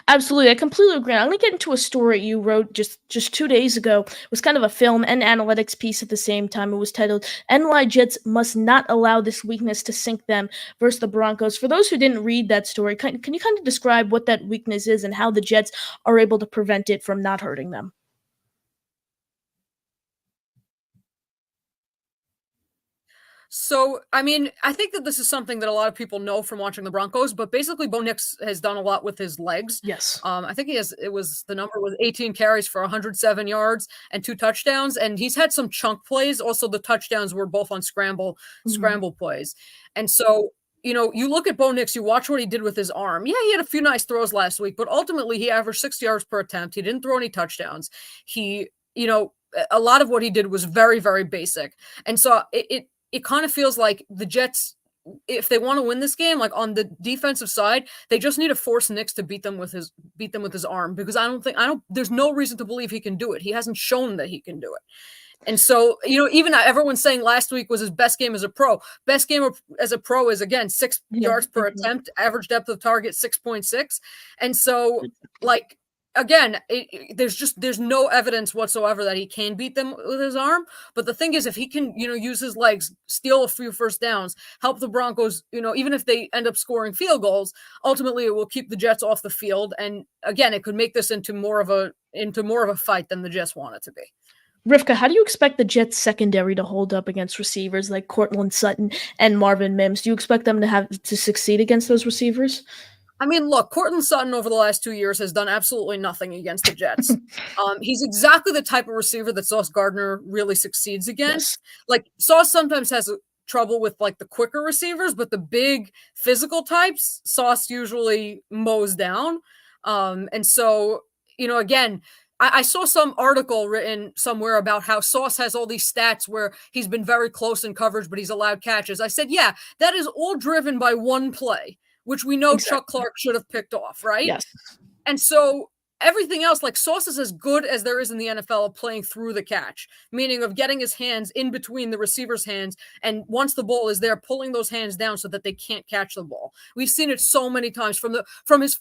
Absolutely. I completely agree. I'm going to get into a story you wrote just 2 days ago. It was kind of a film and analytics piece at the same time. It was titled, NY Jets Must Not Allow This Weakness to Sink Them versus the Broncos. For those who didn't read that story, can you kind of describe what that weakness is and how the Jets are able to prevent it from not hurting them? So, I think that this is something that a lot of people know from watching the Broncos, but basically Bo Nix has done a lot with his legs. Yes. I think the number was 18 carries for 107 yards and 2 touchdowns. And he's had some chunk plays. Also, the touchdowns were both on scramble plays. And so, you look at Bo Nix, you watch what he did with his arm. Yeah, he had a few nice throws last week, but ultimately he averaged 6 yards per attempt. He didn't throw any touchdowns. A lot of what he did was very, very basic. And so it kind of feels like the Jets, if they want to win this game, like on the defensive side, they just need to force Nix to beat them with his arm, because there's no reason to believe he can do it. He hasn't shown that he can do it. And so, even everyone's saying last week was his best game as a pro. Best game as a pro is, again, 6 yards per attempt, average depth of target 6.6. And so, again, there's no evidence whatsoever that he can beat them with his arm. But the thing is, if he can, use his legs, steal a few first downs, help the Broncos, even if they end up scoring field goals, ultimately it will keep the Jets off the field. And again, it could make this into more of a fight than the Jets want it to be. Rivka, how do you expect the Jets secondary to hold up against receivers like Cortland Sutton and Marvin Mims? Do you expect them to succeed against those receivers? Look, Cortland Sutton over the last 2 years has done absolutely nothing against the Jets. He's exactly the type of receiver that Sauce Gardner really succeeds against. Yes. Sauce sometimes has trouble with the quicker receivers, but the big physical types, Sauce usually mows down. And so, again, I saw some article written somewhere about how Sauce has all these stats where he's been very close in coverage, but he's allowed catches. I said, yeah, that is all driven by one play, which we know Chuck Clark should have picked off, right? Yes. And so everything else, Sauce is as good as there is in the NFL of playing through the catch, meaning of getting his hands in between the receiver's hands, and once the ball is there, pulling those hands down so that they can't catch the ball. We've seen it so many times from his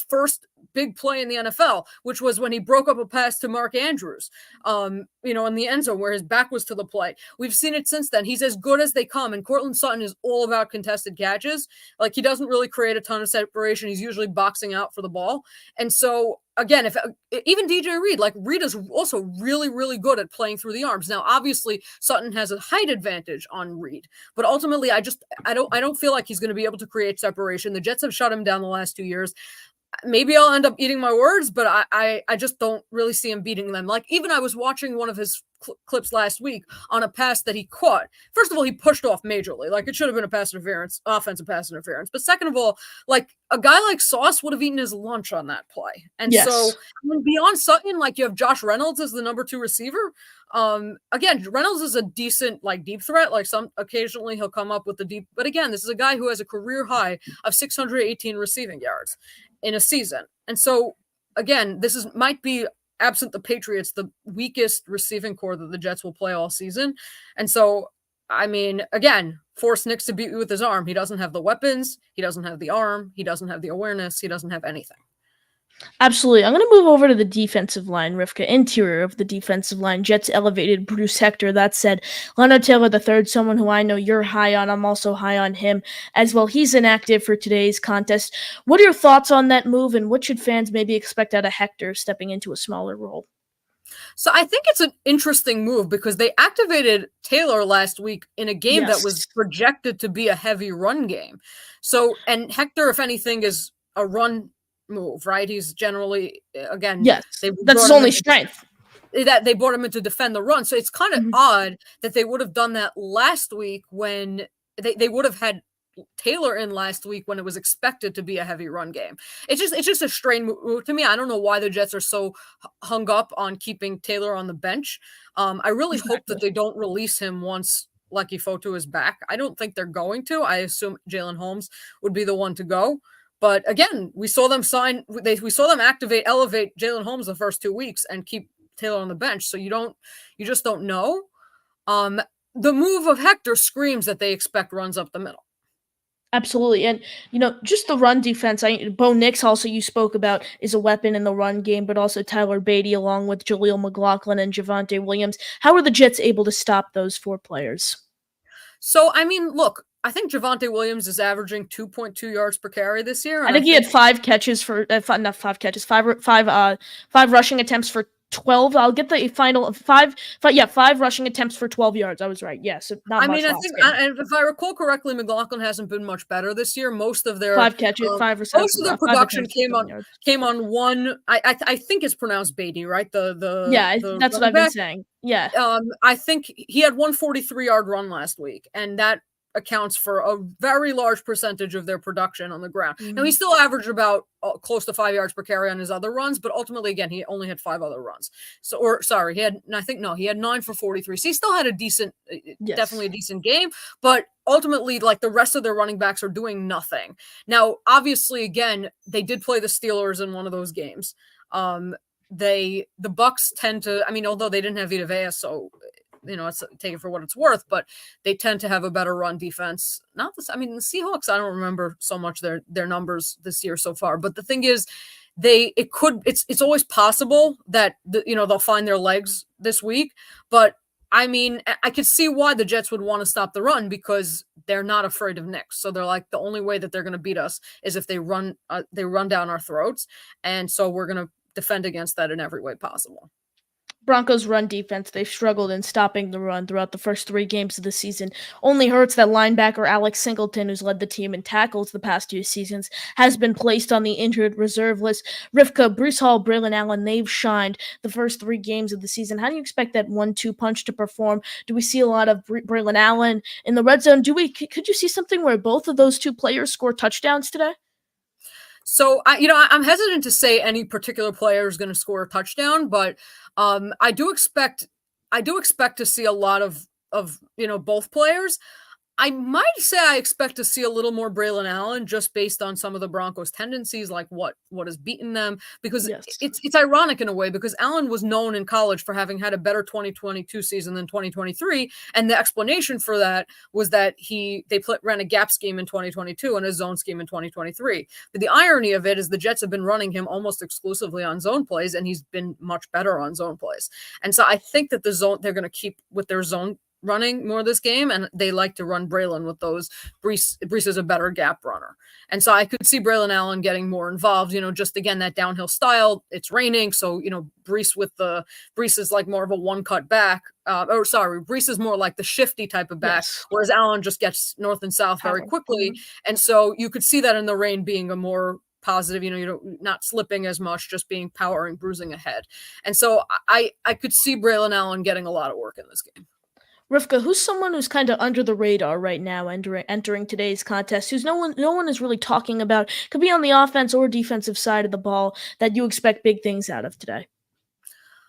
first big play in the NFL, which was when he broke up a pass to Mark Andrews, in the end zone where his back was to the play. We've seen it since then. He's as good as they come, and Courtland Sutton is all about contested catches. Like, he doesn't really create a ton of separation. He's usually boxing out for the ball. And so, again, if even DJ Reed, like, Reed is also really, really good at playing through the arms. Now, obviously, Sutton has a height advantage on Reed, but ultimately, I don't feel like he's going to be able to create separation. The Jets have shut him down the last 2 years. Maybe I'll end up eating my words, but I just don't really see him beating them. Like, even I was watching one of his clips last week on a pass that he caught. First of all, he pushed off majorly. Like, it should have been a offensive pass interference. But second of all, like, a guy like Sauce would have eaten his lunch on that play. And so, beyond Sutton, like, you have Josh Reynolds as the number 2 receiver. Again, Reynolds is a decent, like, deep threat. Like, occasionally he'll come up with the deep. But again, this is a guy who has a career high of 618 receiving yards in a season. And so, again, might be, absent the Patriots, the weakest receiving core that the Jets will play all season. And so, I mean, again, force Nix to beat you with his arm. He doesn't have the weapons. He doesn't have the arm. He doesn't have the awareness. He doesn't have anything. Absolutely. I'm going to move over to the defensive line, Rivka. Interior of the defensive line, Jets elevated Bruce Hector. That said, Leonard Taylor III, someone who I know you're high on. I'm also high on him as well. He's inactive for today's contest. What are your thoughts on that move, and what should fans maybe expect out of Hector stepping into a smaller role? So I think it's an interesting move because they activated Taylor last week in a game that was projected to be a heavy run game. So, and Hector, if anything, is a run move, right? He's generally, again, that's his only strength. That they brought him in to defend the run. So it's kind of odd that they would have done that last week when they would have had Taylor in last week when it was expected to be a heavy run game. It's just a strange move to me. I don't know why the Jets are so hung up on keeping Taylor on the bench. I really hope that they don't release him once Lucky Fotu is back. I don't think they're going to. I assume Jalen Holmes would be the one to go. But again, we saw them elevate Jalen Holmes the first 2 weeks and keep Taylor on the bench. So you just don't know. The move of Hector screams that they expect runs up the middle. Absolutely. And, just the run defense, Bo Nix also you spoke about is a weapon in the run game, but also Tyler Beatty along with Jaleel McLaughlin and Javonte Williams. How are the Jets able to stop those 4 players? So, I mean, look, I think Javonte Williams is averaging 2.2 yards per carry this year. I think he had 5 catches for not 5 catches, five rushing attempts for 12. I'll get the final 5 rushing attempts for 12 yards. I was right. Yeah, so not much. I think if I recall correctly, McLaughlin hasn't been much better this year. Most of their 5 catches, 5 receptions. Most of their production came on one. I think it's pronounced Beatty, right? That's what I've been saying. Yeah. I think he had 143-yard run last week, and that accounts for a very large percentage of their production on the ground. Now, he still averaged about close to 5 yards per carry on his other runs, but ultimately, again, he only had 5 other runs. He had 9 for 43. So he still had definitely a decent game, but ultimately, like, the rest of their running backs are doing nothing. Now, obviously, again, they did play the Steelers in one of those games. The Bucs tend to, although they didn't have Vita Vea, so it's take it for what it's worth, but they tend to have a better run defense. The Seahawks, I don't remember so much their numbers this year so far, but the thing is, it's always possible that they'll find their legs this week, but I could see why the Jets would want to stop the run because they're not afraid of Nix. So they're like, the only way that they're going to beat us is if they run down our throats, and so we're going to defend against that in every way possible. Broncos run defense, they've struggled in stopping the run throughout the first 3 games of the season. Only hurts that linebacker Alex Singleton, who's led the team in tackles the past 2 seasons, has been placed on the injured reserve list. Rivka, Bruce Hall, Braylon Allen, they've shined the first 3 games of the season. How do you expect that 1-2 punch to perform? Do we see a lot of Braylon Allen in the red zone? Could you see something where both of those 2 players score touchdowns today? So, I'm hesitant to say any particular player is going to score a touchdown, but I do expect to see a lot of both players. I might say I expect to see a little more Braylon Allen just based on some of the Broncos' tendencies, like what has beaten them. Because Yes. it's ironic in a way, because Allen was known in college for having had a better 2022 season than 2023, and the explanation for that was that they ran a gap scheme in 2022 and a zone scheme in 2023. But the irony of it is the Jets have been running him almost exclusively on zone plays, and he's been much better on zone plays. And so I think that they're going to keep with their zone running more this game, and they like to run Braylon with those. Breece is a better gap runner, and so I could see Braylon Allen getting more involved. Just again that downhill style. It's raining, so Breece is like more of a one cut back. Breece is more like the shifty type of back, Yes. whereas Allen just gets north and south very quickly, and so you could see that in the rain being a more positive, not slipping as much, just being powering, bruising ahead, and so I could see Braylon Allen getting a lot of work in this game. Rivka, who's someone who's kind of under the radar right now, entering today's contest, who's no one is really talking about, could be on the offense or defensive side of the ball, that you expect big things out of today?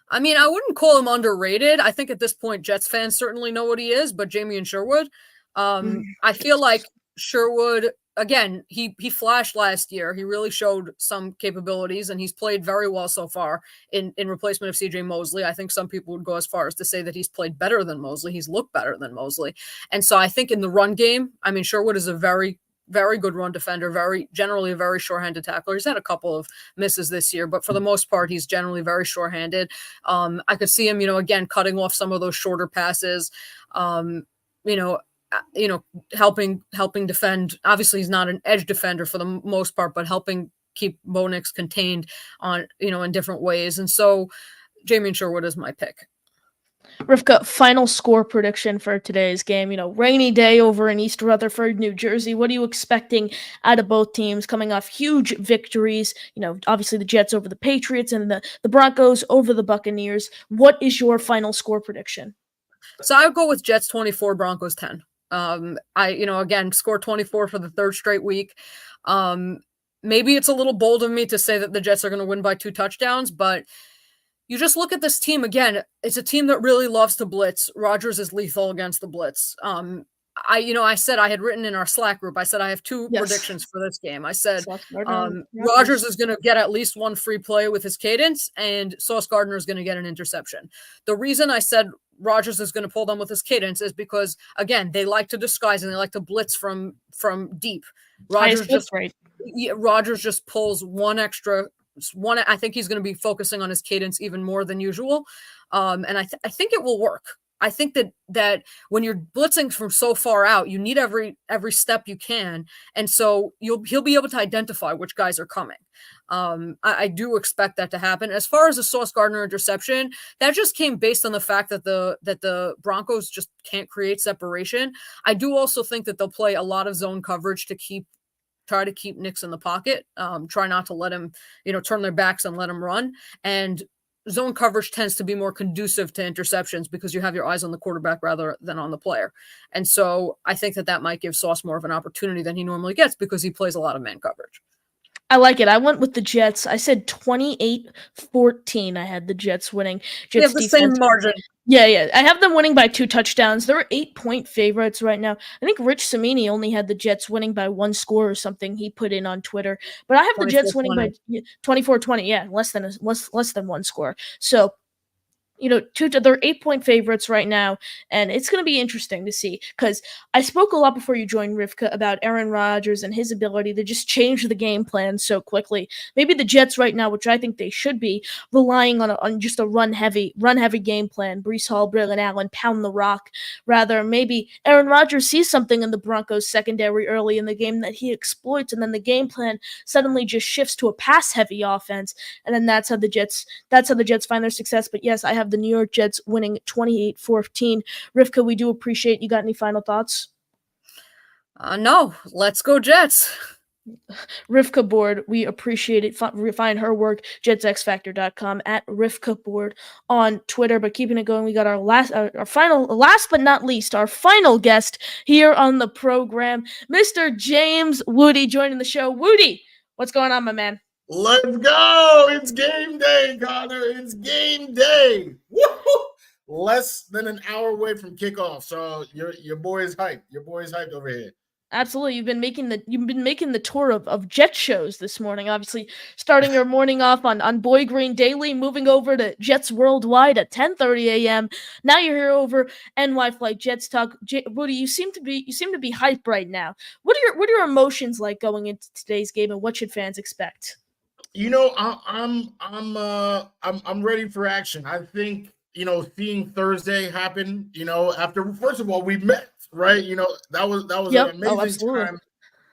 I mean, I wouldn't call him underrated. I think at this point, Jets fans certainly know what he is, but Jamie and Sherwood, I feel like Sherwood, again, he flashed last year. He really showed some capabilities, and he's played very well so far in replacement of CJ Mosley. I think some people would go as far as to say that he's played better than Mosley. He's looked better than Mosley. And so I think in the run game, I mean, Sherwood is a very, very good run defender, generally a very sure-handed tackler. He's had a couple of misses this year, but for the most part, he's generally very sure-handed. I could see him, again, cutting off some of those shorter passes, helping defend. Obviously, he's not an edge defender for the most part, but helping keep Bo Nix contained on, in different ways. And so Jamie and Sherwood is my pick. Rivka, final score prediction for today's game. Rainy day over in East Rutherford, New Jersey. What are you expecting out of both teams coming off huge victories? Obviously the Jets over the Patriots and the Broncos over the Buccaneers. What is your final score prediction? So I would go with Jets 24, Broncos 10. Again, score 24 for the third straight week. Maybe it's a little bold of me to say that the Jets are going to win by 2 touchdowns, but you just look at this team again. It's a team that really loves to blitz. Rodgers is lethal against the blitz. I said, I had written in our Slack group, I said I have 2 predictions for this game. I said Rodgers is going to get at least 1 free play with his cadence, and Sauce Gardner is going to get an interception. The reason I said Rodgers is going to pull them with his cadence is because, again, they like to disguise and they like to blitz from deep. Rodgers just pulls one. I think he's going to be focusing on his cadence even more than usual, and I think it will work. I think that when you're blitzing from so far out, you need every step you can, and so he'll be able to identify which guys are coming. I do expect that to happen. As far as the Sauce Gardner interception, that just came based on the fact that the Broncos just can't create separation. I do also think that they'll play a lot of zone coverage to try to keep Nix in the pocket, try not to let him, turn their backs and let him run. And zone coverage tends to be more conducive to interceptions because you have your eyes on the quarterback rather than on the player. And so I think that might give Sauce more of an opportunity than he normally gets because he plays a lot of man coverage. I like it. I went with the Jets. I said 28-14. I had the Jets winning. They have the same margin. Yeah. I have them winning by 2 touchdowns. They're 8-point favorites right now. I think Rich Samini only had the Jets winning by 1 score or something he put in on Twitter. But I have the Jets winning by 24-20. Yeah, less than 1 score. So they're 8-point favorites right now, and it's going to be interesting to see because I spoke a lot before you joined, Rivka, about Aaron Rodgers and his ability to just change the game plan so quickly. Maybe the Jets right now, which I think they should be, relying on just a run heavy game plan. Breece Hall, Braylon Allen, pound the rock. Rather, maybe Aaron Rodgers sees something in the Broncos secondary early in the game that he exploits, and then the game plan suddenly just shifts to a pass heavy offense, and then that's how the Jets find their success. But yes, I have the New York Jets winning 28-14. Rivka, we do appreciate. You got any final thoughts? No, let's go Jets. Rivka Board, we appreciate it. Find her work, jetsxfactor.com, at Rivka Board on Twitter. But keeping it going, we got our last but not least, our final guest here on the program, Mr. James Woody, joining the show. Woody, what's going on, my man? Let's go! It's game day, Connor. It's game day. Woo-hoo! less than an hour away from kickoff. So your boy is hyped. Your boy is hyped over here. Absolutely. You've been making the tour of Jet shows this morning. Obviously, starting your morning off on Boy Green Daily, moving over to Jets Worldwide at 10:30 a.m. Now you're here over NY Flight Jets Talk. Woody, you seem to be hyped right now. What are your emotions like going into today's game, and what should fans expect? I'm ready for action. I think seeing Thursday happen. After first of all we met, right? That was Yep. an Oh, amazing absolutely. time,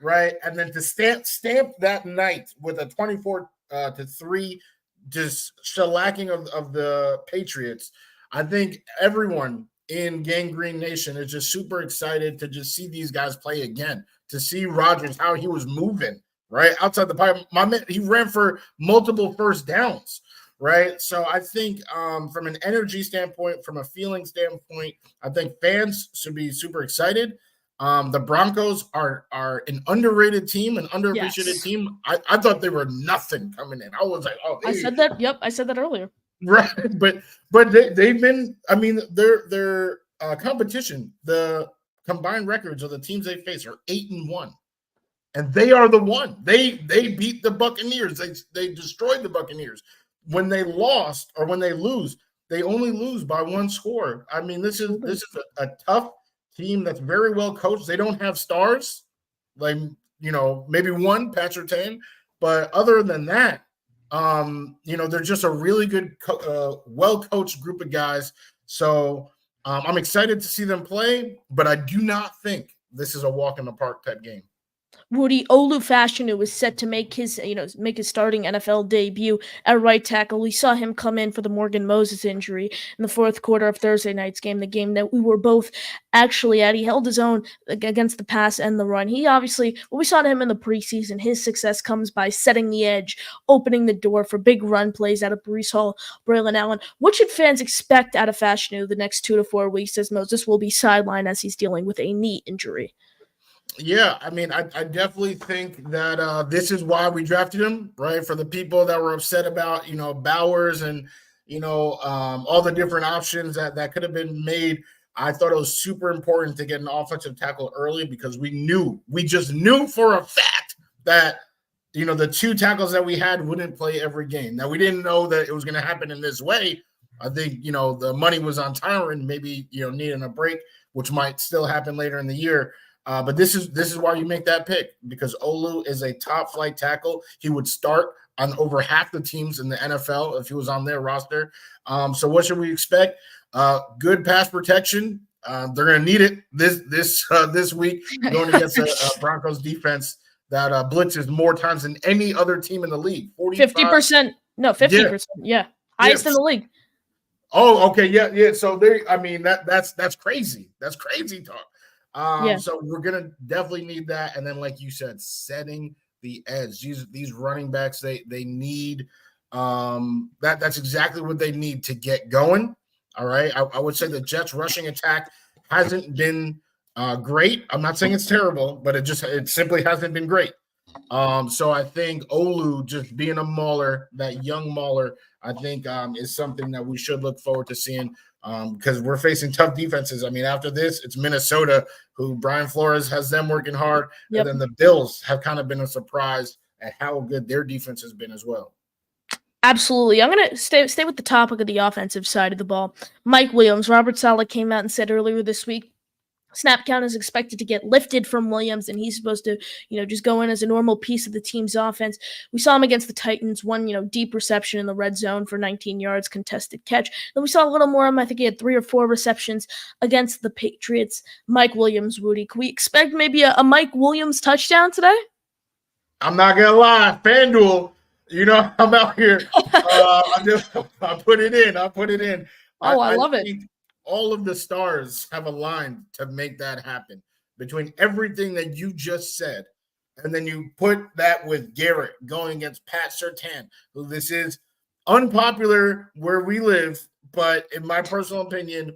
right? And then to stamp that night with a 24-3 just shellacking of the Patriots. I think everyone in Gang Green Nation is just super excited to just see these guys play again, to see Rodgers how he was moving right outside the pipe. My man, he ran for multiple first downs, right? So I think from an energy standpoint, from a feeling standpoint, I think fans should be super excited. The Broncos are an underrated team, an underappreciated Yes. team. I thought they were nothing coming in. I was like, oh, I said that. Yep, I said that earlier. right, but they've been. I mean, their competition, the combined records of the teams they face are 8-1. And they are the one. They beat the Buccaneers. They destroyed the Buccaneers. When they lost or when they lose, they only lose by one score. I mean, this is a tough team that's very well coached. They don't have stars, like maybe one Patrick Tan, but other than that, they're just a really good, well coached group of guys. So I'm excited to see them play, but I do not think this is a walk in the park type game. Woody Olufashinu was set to make his starting NFL debut at right tackle. We saw him come in for the Morgan Moses injury in the fourth quarter of Thursday night's game, the game that we were both actually at. He held his own against the pass and the run. We saw him in the preseason. His success comes by setting the edge, opening the door for big run plays out of Breece Hall, Braylon Allen. What should fans expect out of Fashanu the next 2 to 4 weeks, as Moses will be sidelined as he's dealing with a knee injury? Yeah, I mean, I definitely think that this is why we drafted him, right? For the people that were upset about, Bowers and, all the different options that could have been made. I thought it was super important to get an offensive tackle early because we just knew for a fact that, the two tackles that we had wouldn't play every game. Now, we didn't know that it was going to happen in this way. I think, the money was on Tyron, maybe, needing a break, which might still happen later in the year. But this is why you make that pick, because Olu is a top flight tackle. He would start on over half the teams in the NFL if he was on their roster. So what should we expect? Good pass protection. They're going to need it this week going against a Broncos defense that blitzes more times than any other team in the league. 50%. No, 50%. Yeah. Highest in the league. Oh, okay. Yeah. So that's crazy. That's crazy talk. So we're gonna definitely need that, and then like you said, setting the edge. These running backs, they need that's exactly what they need to get going. All right, I would say the Jets rushing attack hasn't been great. I'm not saying it's terrible, but it simply hasn't been great. So I think Olu just being a mauler, that young mauler, I think is something that we should look forward to seeing. Because we're facing tough defenses. I mean, after this, it's Minnesota, who Brian Flores has them working hard. Yep. And then the Bills have kind of been a surprise at how good their defense has been as well. Absolutely. I'm going to stay with the topic of the offensive side of the ball. Mike Williams, Robert Saleh came out and said earlier this week, snap count is expected to get lifted from Williams, and he's supposed to, just go in as a normal piece of the team's offense. We saw him against the Titans, one, deep reception in the red zone for 19 yards, contested catch. Then we saw a little more of him. I think he had 3 or 4 receptions against the Patriots. Mike Williams, Woody, can we expect maybe a Mike Williams touchdown today? I'm not going to lie. FanDuel, I'm out here. I put it in. Oh, I love it. All of the stars have aligned to make that happen. Between everything that you just said, and then you put that with Garrett going against Pat Surtain, who this is unpopular where we live, but in my personal opinion,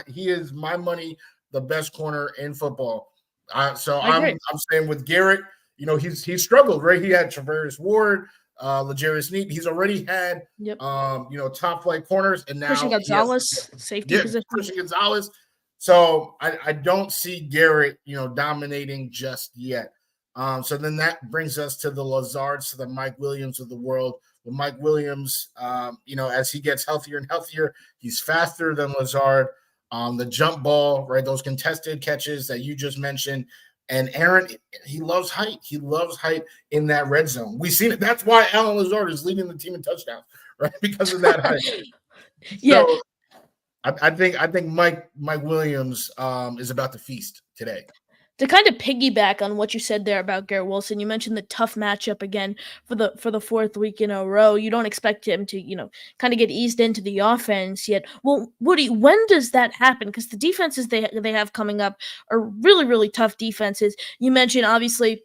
he is my money the best corner in football. I'm saying with Garrett, he's struggled, right? He had Travaris Ward, L'Jarius Sneed. He's already had Yep. top flight corners, and Christian now he has Gonzalez, safety yeah, position. Christian Gonzalez. So I don't see Garrett, dominating just yet. So then that brings us to the Lazards, to the Mike Williams of the world. With Mike Williams, as he gets healthier and healthier, he's faster than Lazard. The jump ball, right? Those contested catches that you just mentioned. And Aaron, he loves height. He loves height in that red zone. We've seen it. That's why Alan Lazard is leading the team in touchdowns, right? Because of that height. Yeah. So I think Mike Williams is about to feast today. To kind of piggyback on what you said there about Garrett Wilson, you mentioned the tough matchup again for the fourth week in a row. You don't expect him to, kind of get eased into the offense yet. Well, Woody, when does that happen? Because the defenses they have coming up are really, really tough defenses. You mentioned obviously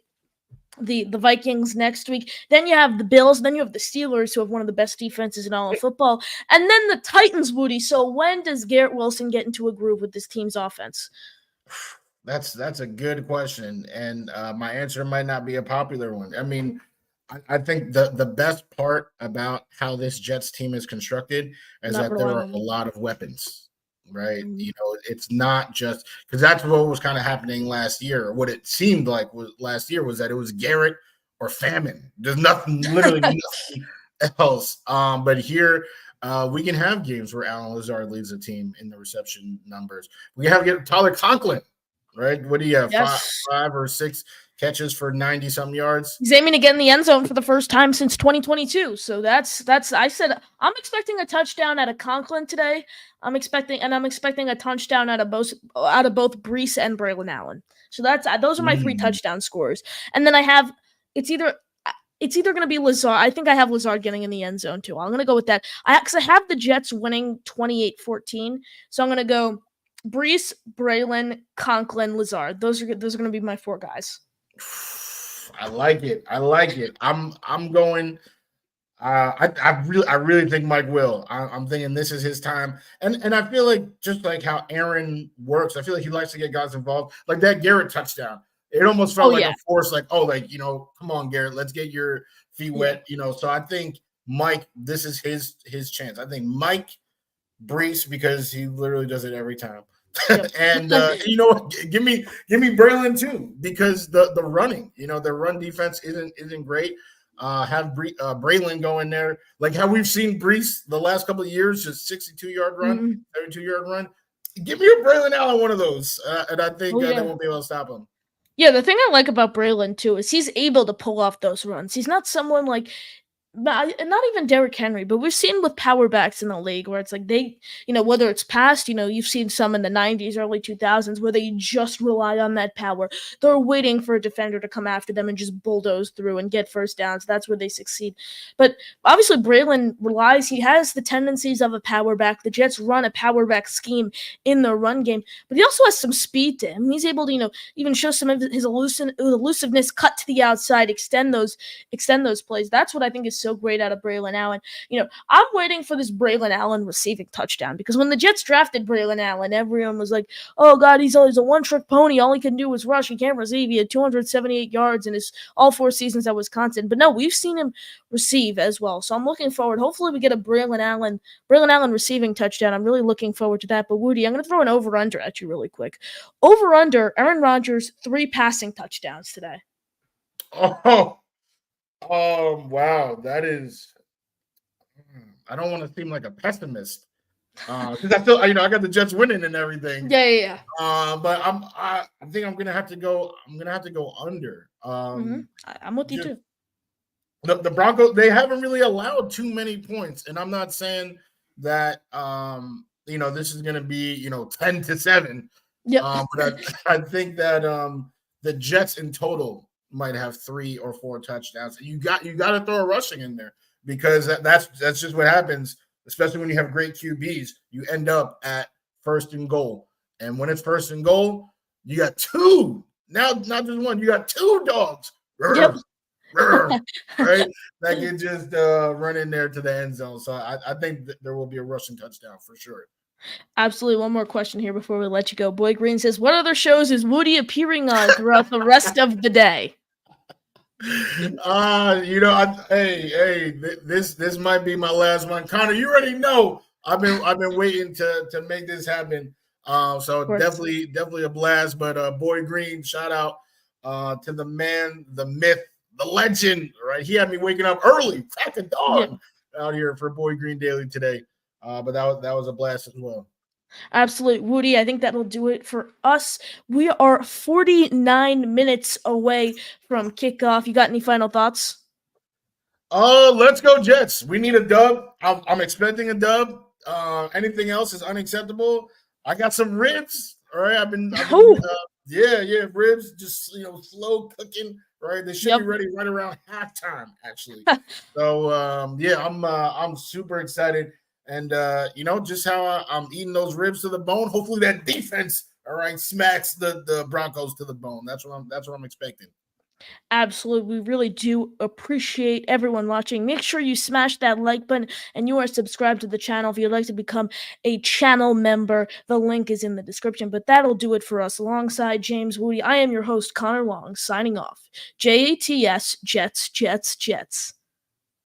the Vikings next week. Then you have the Bills. Then you have the Steelers, who have one of the best defenses in all of football. And then the Titans, Woody. So when does Garrett Wilson get into a groove with this team's offense? That's a good question, and my answer might not be a popular one. I mean, I think the best part about how this Jets team is constructed is that there are a lot of weapons, right? Mhm. It's not just because that's what was kind of happening last year. What it seemed like was last year was that it was Garrett or famine. There's nothing, literally nothing else. But here. We can have games where Alan Lazard leads the team in the reception numbers. We can have Tyler Conklin, right? What do you have? Yes. Five or six catches for 90-some yards? He's aiming to get in the end zone for the first time since 2022. So that's I said I'm expecting a touchdown out of Conklin today. I'm expecting a touchdown out of both Brees and Braylon Allen. So those are my three touchdown scores. And then I have it's either going to be Lazard. I think I have Lazard getting in the end zone too. I'm going to go with that. Because I have the Jets winning 28-14. So I'm going to go Brees, Braylon, Conklin, Lazard. Those are going to be my four guys. I like it. I'm going. I really think Mike will. I'm thinking this is his time, and I feel like just like how Aaron works, I feel like he likes to get guys involved. Like that Garrett touchdown, it almost felt like a force. Like, come on, Garrett, let's get your feet wet. So I think Mike, this is his chance. I think Mike, Brees, because he literally does it every time. And give me Braylon too, because the running, their run defense isn't great. Have Braylon go in there, like how we've seen Brees the last couple of years, just 62-yard run, 32-yard run. Give me a Braylon Allen one of those, and I think they won't be able to stop him. Yeah, the thing I like about Braylon too is he's able to pull off those runs. He's not someone like. Not even Derrick Henry, but we've seen with power backs in the league where it's like they, whether it's past, you've seen some in the 90s, early 2000s where they just rely on that power. They're waiting for a defender to come after them and just bulldoze through and get first downs. That's where they succeed. But obviously Braylon he has the tendencies of a power back. The Jets run a power back scheme in the run game, but he also has some speed to him. He's able to, even show some of his elusiveness, cut to the outside, extend those plays. That's what I think is so great out of Braylon Allen. I'm waiting for this Braylon Allen receiving touchdown because when the Jets drafted Braylon Allen, everyone was like, oh God, he's always a one-trick pony. All he can do is rush. He can't receive. He had 278 yards in his all 4 seasons at Wisconsin. But no, we've seen him receive as well. So I'm looking forward. Hopefully we get a Braylon Allen receiving touchdown. I'm really looking forward to that. But Woody, I'm going to throw an over-under at you really quick. Over-under, Aaron Rodgers, 3 passing touchdowns today. Wow, that is. I don't want to seem like a pessimist because I feel I got the Jets winning and everything. Yeah. But I think I'm gonna have to go. I'm gonna have to go under. I'm with you too. The Broncos, they haven't really allowed too many points, and I'm not saying that this is gonna be 10-7. Yeah. But I think that the Jets in total might have 3 or 4 touchdowns. You got to throw a rushing in there because that's just what happens, especially when you have great QBs. You end up at first and goal. And when it's first and goal, you got 2. Now, not just 1, you got 2 dogs. Yep. Right? That can just run in there to the end zone. So I think there will be a rushing touchdown for sure. Absolutely. One more question here before we let you go. Boy Green says, what other shows is Woody appearing on throughout the rest of the day? This might be my last one. Connor, you already know I've been waiting to make this happen. So definitely a blast. But Boy Green, shout out to the man, the myth, the legend. Right, he had me waking up early, crack of dawn, out here for Boy Green Daily today. But that was a blast as well. Absolute Woody, I think that'll do it for us. We are 49 minutes away from kickoff. You got any final thoughts? Let's go Jets. We need a dub. I'm expecting a dub. Anything else is unacceptable. I got some ribs. All right, yeah, ribs, just slow cooking. Right, they should be ready right around halftime, actually. So yeah, I'm super excited, and just how I'm eating those ribs to the bone. Hopefully, that defense, all right, smacks the Broncos to the bone. That's what I'm expecting. Absolutely. We really do appreciate everyone watching. Make sure you smash that like button and you are subscribed to the channel if you'd like to become a channel member. The link is in the description. But that'll do it for us. Alongside James Woody, I am your host, Connor Long, signing off. JATS, Jets, Jets, Jets.